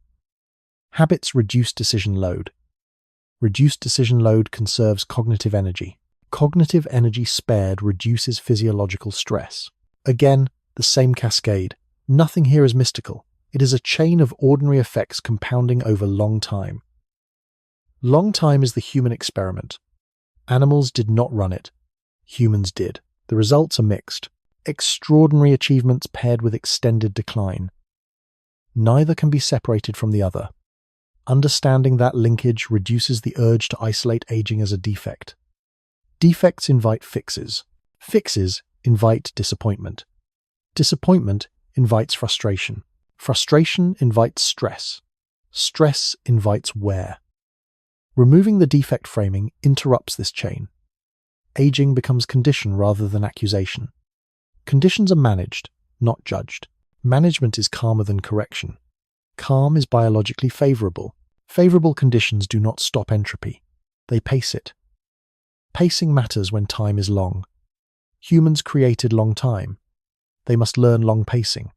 Habits reduce decision load. Reduced decision load conserves cognitive energy. Cognitive energy spared reduces physiological stress. Again, the same cascade. Nothing here is mystical. It is a chain of ordinary effects compounding over long time. Long time is the human experiment. Animals did not run it. Humans did. The results are mixed. Extraordinary achievements paired with extended decline. Neither can be separated from the other. Understanding that linkage reduces the urge to isolate aging as a defect. Defects invite fixes. Fixes invite disappointment. Disappointment invites frustration. Frustration invites stress. Stress invites wear. Removing the defect framing interrupts this chain. Aging becomes condition rather than accusation. Conditions are managed, not judged. Management is calmer than correction. Calm is biologically favorable. Favorable conditions do not stop entropy. They pace it. Pacing matters when time is long. Humans created long time. They must learn long pacing.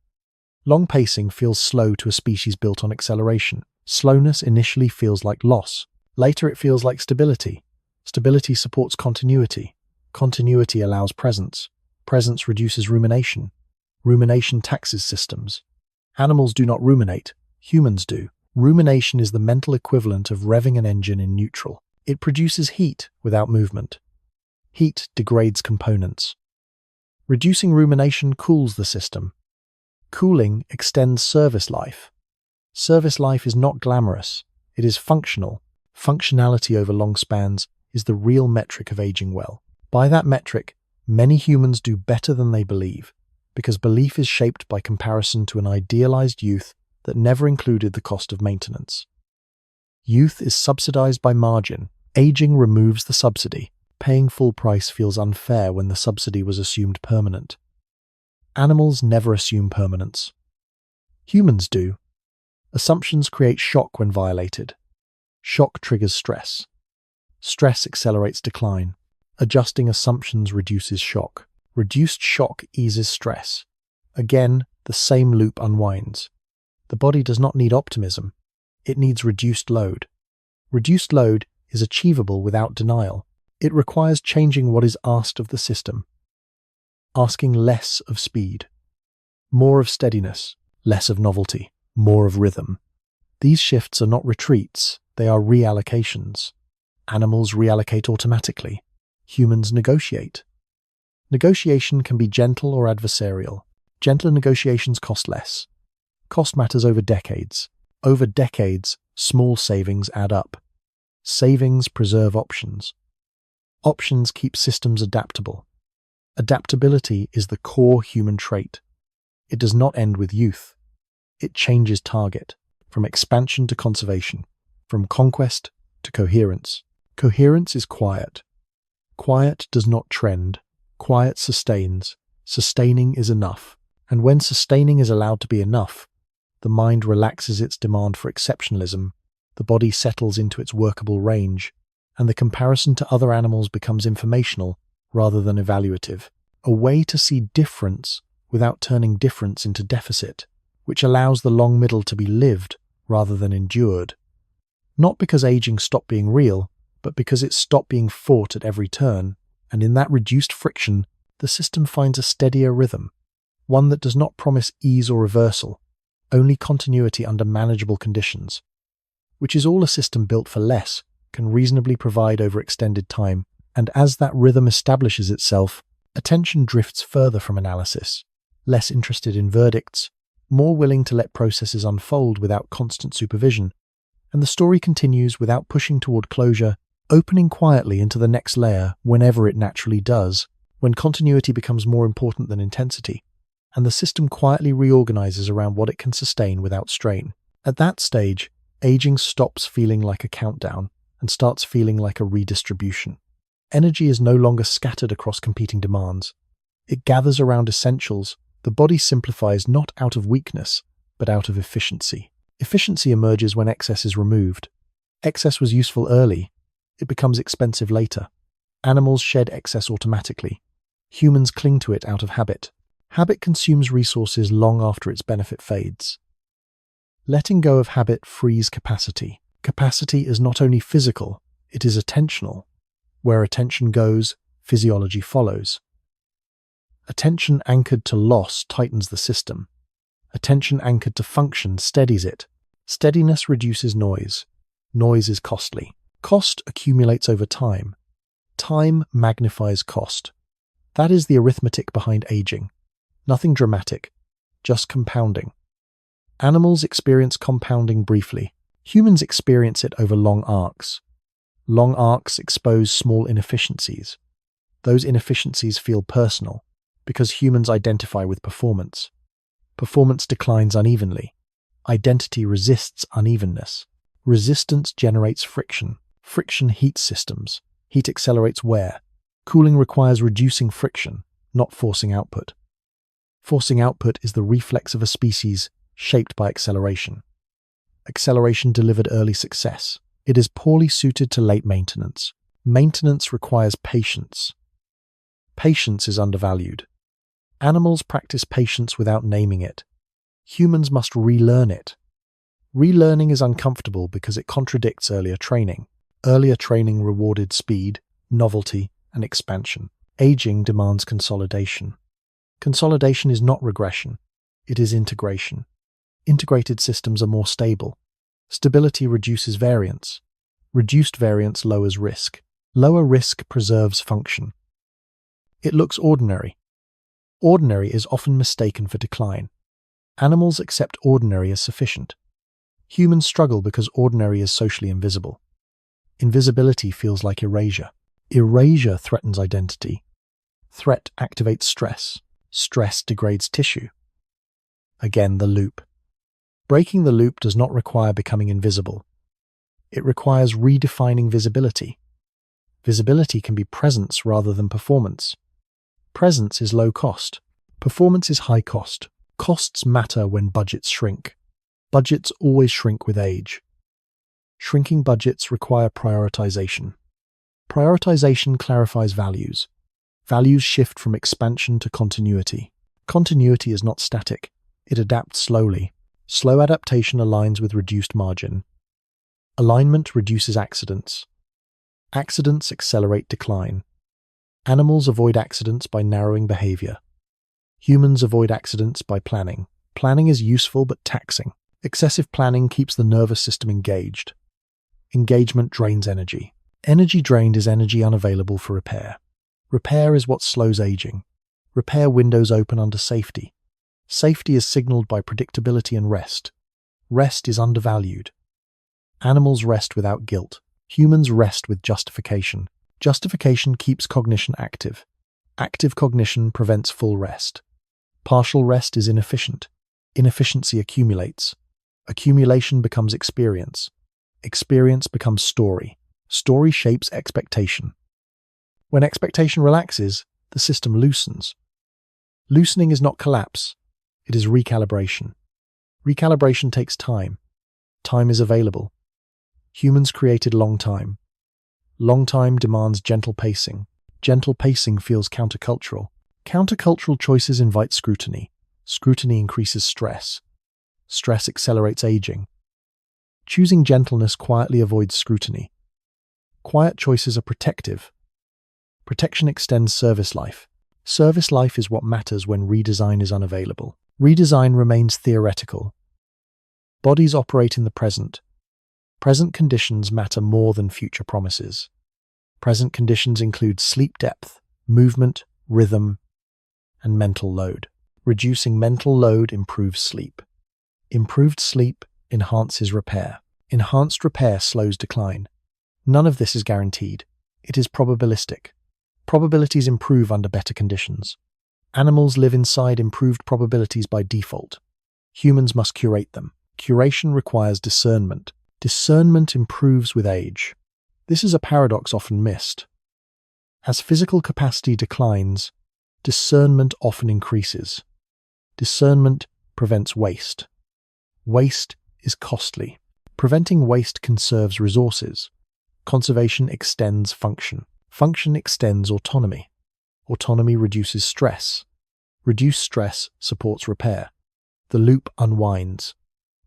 Long pacing feels slow to a species built on acceleration. Slowness initially feels like loss. Later it feels like stability. Stability supports continuity. Continuity allows presence. Presence reduces rumination. Rumination taxes systems. Animals do not ruminate. Humans do. Rumination is the mental equivalent of revving an engine in neutral. It produces heat without movement. Heat degrades components. Reducing rumination cools the system. Cooling extends service life. Service life is not glamorous. It is functional. Functionality over long spans is the real metric of aging well. By that metric, many humans do better than they believe, because belief is shaped by comparison to an idealized youth that never included the cost of maintenance. Youth is subsidized by margin. Aging removes the subsidy. Paying full price feels unfair when the subsidy was assumed permanent. Animals never assume permanence. Humans do. Assumptions create shock when violated. Shock triggers stress. Stress accelerates decline. Adjusting assumptions reduces shock. Reduced shock eases stress. Again, the same loop unwinds. The body does not need optimism. It needs reduced load. Reduced load is achievable without denial. It requires changing what is asked of the system. Asking less of speed. More of steadiness. Less of novelty. More of rhythm. These shifts are not retreats. They are reallocations. Animals reallocate automatically. Humans negotiate. Negotiation can be gentle or adversarial. Gentler negotiations cost less. Cost matters over decades. Over decades, small savings add up. Savings preserve options. Options keep systems adaptable. Adaptability is the core human trait. It does not end with youth. It changes target, from expansion to conservation, from conquest to coherence. Coherence is quiet. Quiet does not trend. Quiet sustains. Sustaining is enough. And when sustaining is allowed to be enough, the mind relaxes its demand for exceptionalism, the body settles into its workable range, and the comparison to other animals becomes informational rather than evaluative, a way to see difference without turning difference into deficit, which allows the long middle to be lived rather than endured. Not because aging stopped being real, but because it stopped being fought at every turn, and in that reduced friction, the system finds a steadier rhythm, one that does not promise ease or reversal, only continuity under manageable conditions, which is all a system built for less can reasonably provide over extended time. And as that rhythm establishes itself, attention drifts further from analysis, less interested in verdicts, more willing to let processes unfold without constant supervision, and the story continues without pushing toward closure, opening quietly into the next layer whenever it naturally does, when continuity becomes more important than intensity, and the system quietly reorganizes around what it can sustain without strain. At that stage, aging stops feeling like a countdown and starts feeling like a redistribution. Energy is no longer scattered across competing demands. It gathers around essentials. The body simplifies not out of weakness, but out of efficiency. Efficiency emerges when excess is removed. Excess was useful early. It becomes expensive later. Animals shed excess automatically. Humans cling to it out of habit. Habit consumes resources long after its benefit fades. Letting go of habit frees capacity. Capacity is not only physical, it is attentional. Where attention goes, physiology follows. Attention anchored to loss tightens the system. Attention anchored to function steadies it. Steadiness reduces noise. Noise is costly. Cost accumulates over time. Time magnifies cost. That is the arithmetic behind aging. Nothing dramatic, just compounding. Animals experience compounding briefly. Humans experience it over long arcs. Long arcs expose small inefficiencies. Those inefficiencies feel personal, because humans identify with performance. Performance declines unevenly. Identity resists unevenness. Resistance generates friction. Friction heats systems. Heat accelerates wear. Cooling requires reducing friction, not forcing output. Forcing output is the reflex of a species shaped by acceleration. Acceleration delivered early success. It is poorly suited to late maintenance. Maintenance requires patience. Patience is undervalued. Animals practice patience without naming it. Humans must relearn it. Relearning is uncomfortable because it contradicts earlier training. Earlier training rewarded speed, novelty, and expansion. Aging demands consolidation. Consolidation is not regression. It is integration. Integrated systems are more stable. Stability reduces variance. Reduced variance lowers risk. Lower risk preserves function. It looks ordinary. Ordinary is often mistaken for decline. Animals accept ordinary as sufficient. Humans struggle because ordinary is socially invisible. Invisibility feels like erasure. Erasure threatens identity. Threat activates stress. Stress degrades tissue. Again, the loop. Breaking the loop does not require becoming invisible. It requires redefining visibility. Visibility can be presence rather than performance. Presence is low cost. Performance is high cost. Costs matter when budgets shrink. Budgets always shrink with age. Shrinking budgets require prioritization. Prioritization clarifies values. Values shift from expansion to continuity. Continuity is not static. It adapts slowly. Slow adaptation aligns with reduced margin. Alignment reduces accidents. Accidents accelerate decline. Animals avoid accidents by narrowing behavior. Humans avoid accidents by planning. Planning is useful but taxing. Excessive planning keeps the nervous system engaged. Engagement drains energy. Energy drained is energy unavailable for repair. Repair is what slows aging. Repair windows open under safety. Safety is signaled by predictability and rest. Rest is undervalued. Animals rest without guilt. Humans rest with justification. Justification keeps cognition active. Active cognition prevents full rest. Partial rest is inefficient. Inefficiency accumulates. Accumulation becomes experience. Experience becomes story. Story shapes expectation. When expectation relaxes, the system loosens. Loosening is not collapse, it is recalibration. Recalibration takes time. Time is available. Humans created long time. Long time demands gentle pacing. Gentle pacing feels countercultural. Countercultural choices invite scrutiny. Scrutiny increases stress. Stress accelerates aging. Choosing gentleness quietly avoids scrutiny. Quiet choices are protective. Protection extends service life. Service life is what matters when redesign is unavailable. Redesign remains theoretical. Bodies operate in the present. Present conditions matter more than future promises. Present conditions include sleep depth, movement, rhythm, and mental load. Reducing mental load improves sleep. Improved sleep enhances repair. Enhanced repair slows decline. None of this is guaranteed. It is probabilistic. Probabilities improve under better conditions. Animals live inside improved probabilities by default. Humans must curate them. Curation requires discernment. Discernment improves with age. This is a paradox often missed. As physical capacity declines, discernment often increases. Discernment prevents waste. Waste is costly. Preventing waste conserves resources. Conservation extends function. Function extends autonomy. Autonomy reduces stress. Reduced stress supports repair. The loop unwinds.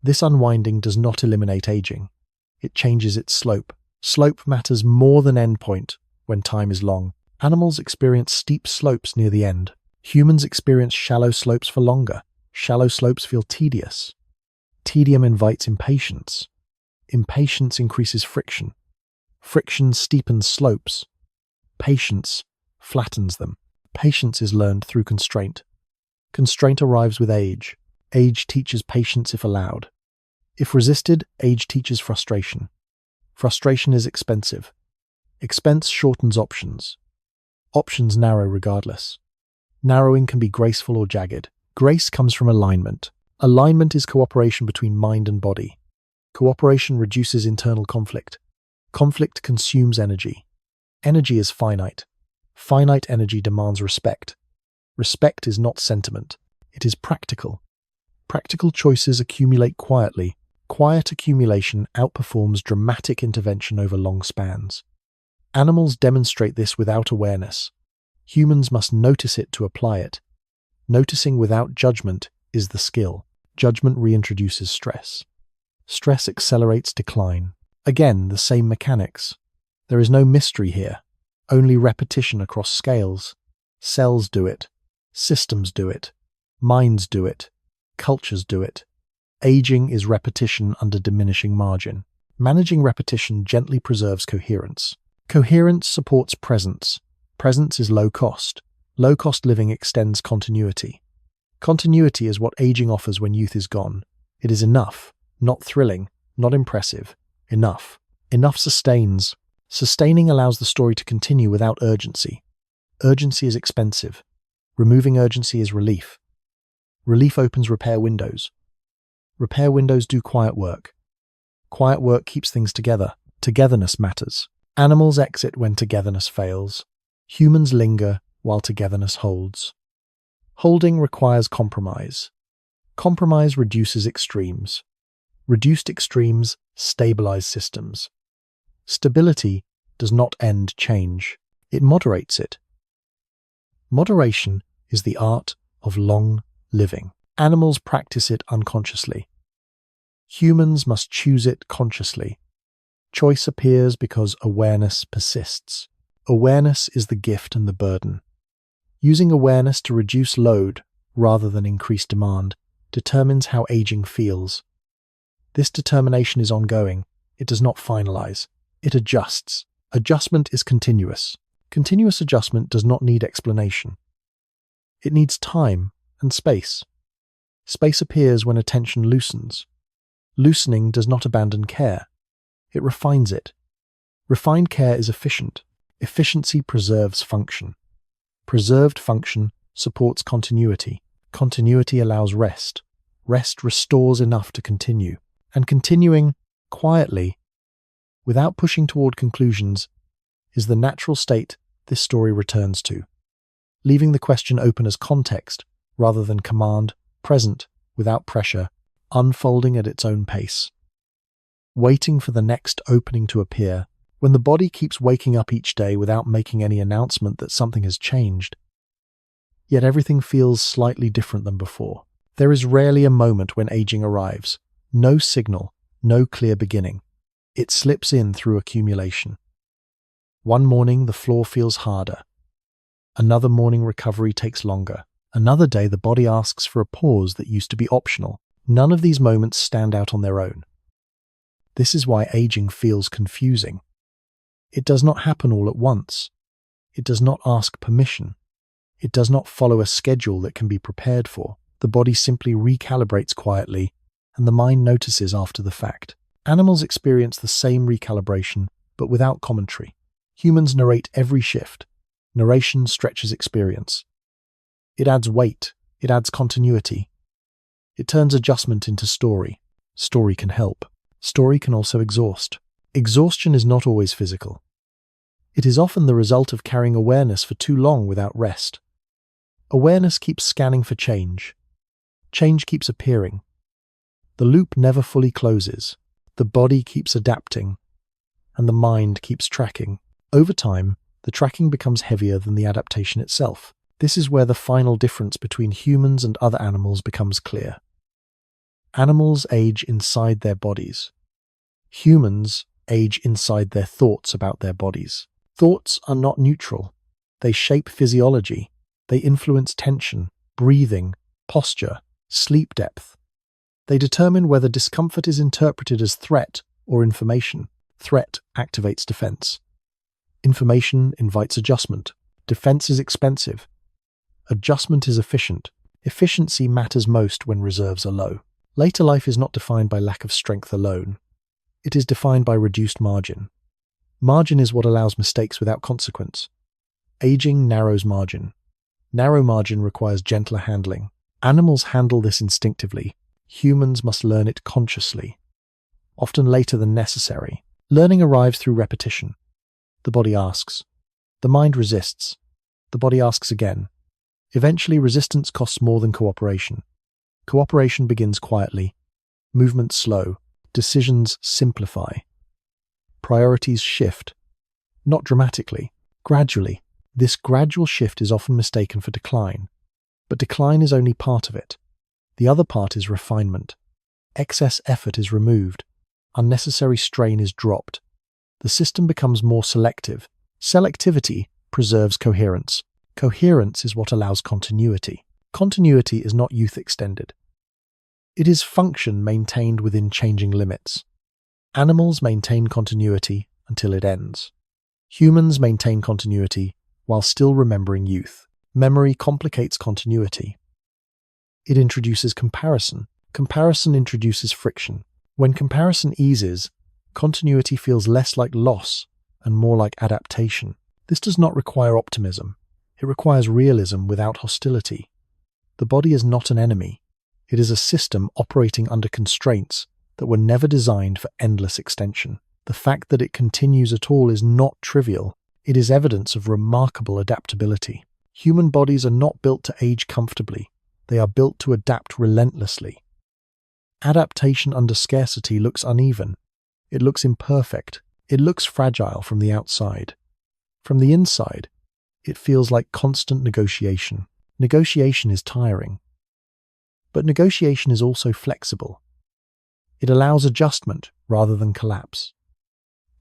This unwinding does not eliminate aging. It changes its slope. Slope matters more than endpoint when time is long. Animals experience steep slopes near the end. Humans experience shallow slopes for longer. Shallow slopes feel tedious. Tedium invites impatience. Impatience increases friction. Friction steepens slopes. Patience flattens them. Patience is learned through constraint. Constraint arrives with age. Age teaches patience if allowed. If resisted, age teaches frustration. Frustration is expensive. Expense shortens options. Options narrow regardless. Narrowing can be graceful or jagged. Grace comes from alignment. Alignment is cooperation between mind and body. Cooperation reduces internal conflict. Conflict consumes energy. Energy is finite. Finite energy demands respect. Respect is not sentiment. It is practical. Practical choices accumulate quietly. Quiet accumulation outperforms dramatic intervention over long spans. Animals demonstrate this without awareness. Humans must notice it to apply it. Noticing without judgment is the skill. Judgment reintroduces stress. Stress accelerates decline. Again, the same mechanics. There is no mystery here, only repetition across scales. Cells do it. Systems do it. Minds do it. Cultures do it. Aging is repetition under diminishing margin. Managing repetition gently preserves coherence. Coherence supports presence. Presence is low cost. Low-cost living extends continuity. Continuity is what aging offers when youth is gone. It is enough, not thrilling, not impressive. Enough. Enough sustains. Sustaining allows the story to continue without urgency. Urgency is expensive. Removing urgency is relief. Relief opens repair windows. Repair windows do quiet work. Quiet work keeps things together. Togetherness matters. Animals exit when togetherness fails. Humans linger while togetherness holds. Holding requires compromise. Compromise reduces extremes. Reduced extremes stabilize systems. Stability does not end change. It moderates it. Moderation is the art of long living. Animals practice it unconsciously. Humans must choose it consciously. Choice appears because awareness persists. Awareness is the gift and the burden. Using awareness to reduce load rather than increase demand determines how aging feels. This determination is ongoing. It does not finalize. It adjusts. Adjustment is continuous. Continuous adjustment does not need explanation. It needs time and space. Space appears when attention loosens. Loosening does not abandon care. It refines it. Refined care is efficient. Efficiency preserves function. Preserved function supports continuity. Continuity allows rest. Rest restores enough to continue. And continuing quietly, without pushing toward conclusions, is the natural state this story returns to, leaving the question open as context rather than command, present, without pressure, unfolding at its own pace. Waiting for the next opening to appear, when the body keeps waking up each day without making any announcement that something has changed, yet everything feels slightly different than before. There is rarely a moment when aging arrives. No signal, no clear beginning. It slips in through accumulation. One morning, the floor feels harder. Another morning, recovery takes longer. Another day, the body asks for a pause that used to be optional. None of these moments stand out on their own. This is why aging feels confusing. It does not happen all at once. It does not ask permission. It does not follow a schedule that can be prepared for. The body simply recalibrates quietly, and the mind notices after the fact. Animals experience the same recalibration, but without commentary. Humans narrate every shift. Narration stretches experience. It adds weight. It adds continuity. It turns adjustment into story. Story can help. Story can also exhaust. Exhaustion is not always physical. It is often the result of carrying awareness for too long without rest. Awareness keeps scanning for change. Change keeps appearing. The loop never fully closes. The body keeps adapting, and the mind keeps tracking. Over time, the tracking becomes heavier than the adaptation itself. This is where the final difference between humans and other animals becomes clear. Animals age inside their bodies. Humans age inside their thoughts about their bodies. Thoughts are not neutral. They shape physiology. They influence tension, breathing, posture, sleep depth. They determine whether discomfort is interpreted as threat or information. Threat activates defense. Information invites adjustment. Defense is expensive. Adjustment is efficient. Efficiency matters most when reserves are low. Later life is not defined by lack of strength alone. It is defined by reduced margin. Margin is what allows mistakes without consequence. Aging narrows margin. Narrow margin requires gentler handling. Animals handle this instinctively. Humans must learn it consciously, often later than necessary. Learning arrives through repetition. The body asks. The mind resists. The body asks again. Eventually, resistance costs more than cooperation. Cooperation begins quietly. Movements slow. Decisions simplify. Priorities shift. Not dramatically, gradually. This gradual shift is often mistaken for decline. But decline is only part of it. The other part is refinement. Excess effort is removed. Unnecessary strain is dropped. The system becomes more selective. Selectivity preserves coherence. Coherence is what allows continuity. Continuity is not youth extended. It is function maintained within changing limits. Animals maintain continuity until it ends. Humans maintain continuity while still remembering youth. Memory complicates continuity. It introduces comparison. Comparison introduces friction. When comparison eases, continuity feels less like loss and more like adaptation. This does not require optimism. It requires realism without hostility. The body is not an enemy. It is a system operating under constraints that were never designed for endless extension. The fact that it continues at all is not trivial. It is evidence of remarkable adaptability. Human bodies are not built to age comfortably. They are built to adapt relentlessly. Adaptation under scarcity looks uneven. It looks imperfect. It looks fragile from the outside. From the inside, it feels like constant negotiation. Negotiation is tiring. But negotiation is also flexible. It allows adjustment rather than collapse.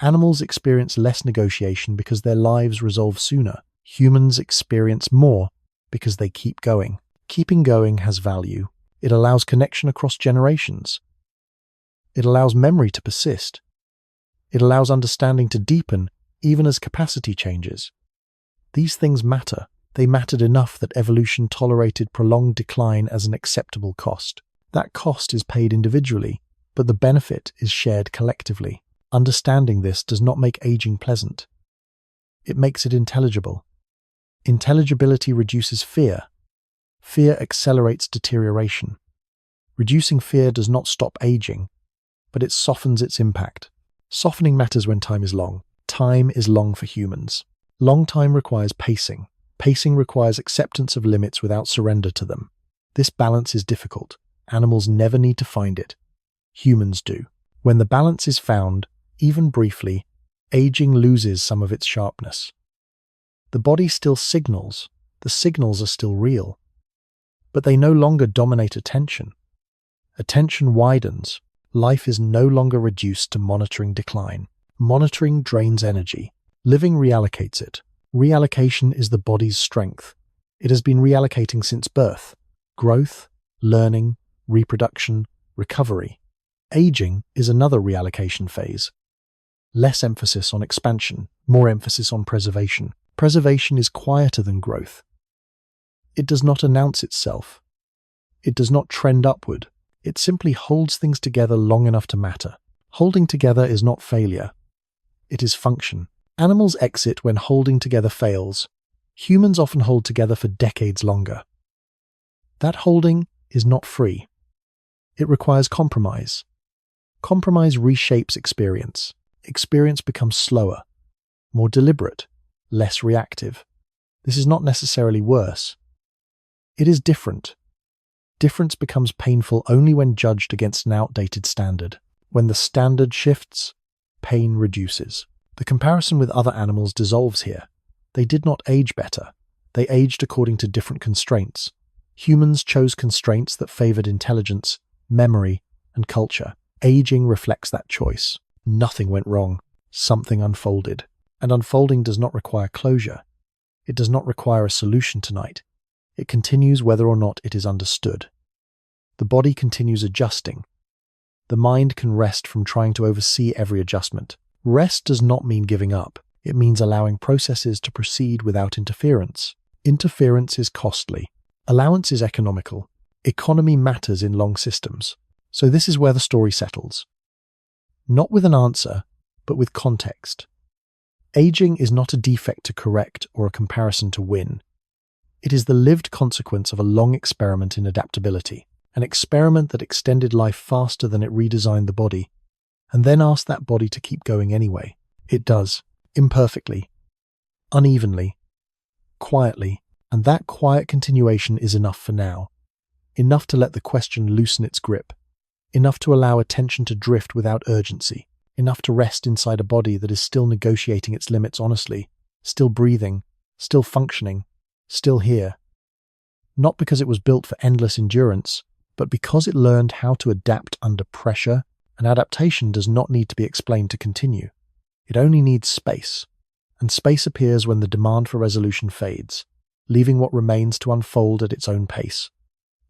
Animals experience less negotiation because their lives resolve sooner. Humans experience more because they keep going. Keeping going has value. It allows connection across generations. It allows memory to persist. It allows understanding to deepen even as capacity changes. These things matter. They mattered enough that evolution tolerated prolonged decline as an acceptable cost. That cost is paid individually, but the benefit is shared collectively. Understanding this does not make aging pleasant. It makes it intelligible. Intelligibility reduces fear. Fear accelerates deterioration. Reducing fear does not stop aging, but it softens its impact. Softening matters when time is long. Time is long for humans. Long time requires pacing. Pacing requires acceptance of limits without surrender to them. This balance is difficult. Animals never need to find it. Humans do. When the balance is found, even briefly, aging loses some of its sharpness. The body still signals. The signals are still real. But they no longer dominate attention. Attention widens. Life is no longer reduced to monitoring decline. Monitoring drains energy. Living reallocates it. Reallocation is the body's strength. It has been reallocating since birth. Growth, learning, reproduction, recovery. Aging is another reallocation phase. Less emphasis on expansion, more emphasis on preservation. Preservation is quieter than growth. It does not announce itself. It does not trend upward. It simply holds things together long enough to matter. Holding together is not failure. It is function. Animals exit when holding together fails. Humans often hold together for decades longer. That holding is not free. It requires compromise. Compromise reshapes experience. Experience becomes slower, more deliberate, less reactive. This is not necessarily worse. It is different. Difference becomes painful only when judged against an outdated standard. When the standard shifts, pain reduces. The comparison with other animals dissolves here. They did not age better. They aged according to different constraints. Humans chose constraints that favored intelligence, memory, and culture. Aging reflects that choice. Nothing went wrong. Something unfolded. And unfolding does not require closure. It does not require a solution tonight. It continues whether or not it is understood. The body continues adjusting. The mind can rest from trying to oversee every adjustment. Rest does not mean giving up. It means allowing processes to proceed without interference. Interference is costly. Allowance is economical. Economy matters in long systems. So this is where the story settles. Not with an answer, but with context. Aging is not a defect to correct or a comparison to win. It is the lived consequence of a long experiment in adaptability, an experiment that extended life faster than it redesigned the body, and then asked that body to keep going anyway. It does, imperfectly, unevenly, quietly, and that quiet continuation is enough for now. Enough to let the question loosen its grip. Enough to allow attention to drift without urgency. Enough to rest inside a body that is still negotiating its limits honestly, still breathing, still functioning, still here. Not because it was built for endless endurance, but because it learned how to adapt under pressure, and adaptation does not need to be explained to continue. It only needs space, and space appears when the demand for resolution fades, leaving what remains to unfold at its own pace,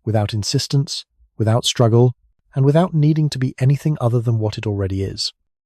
without insistence, without struggle, and without needing to be anything other than what it already is.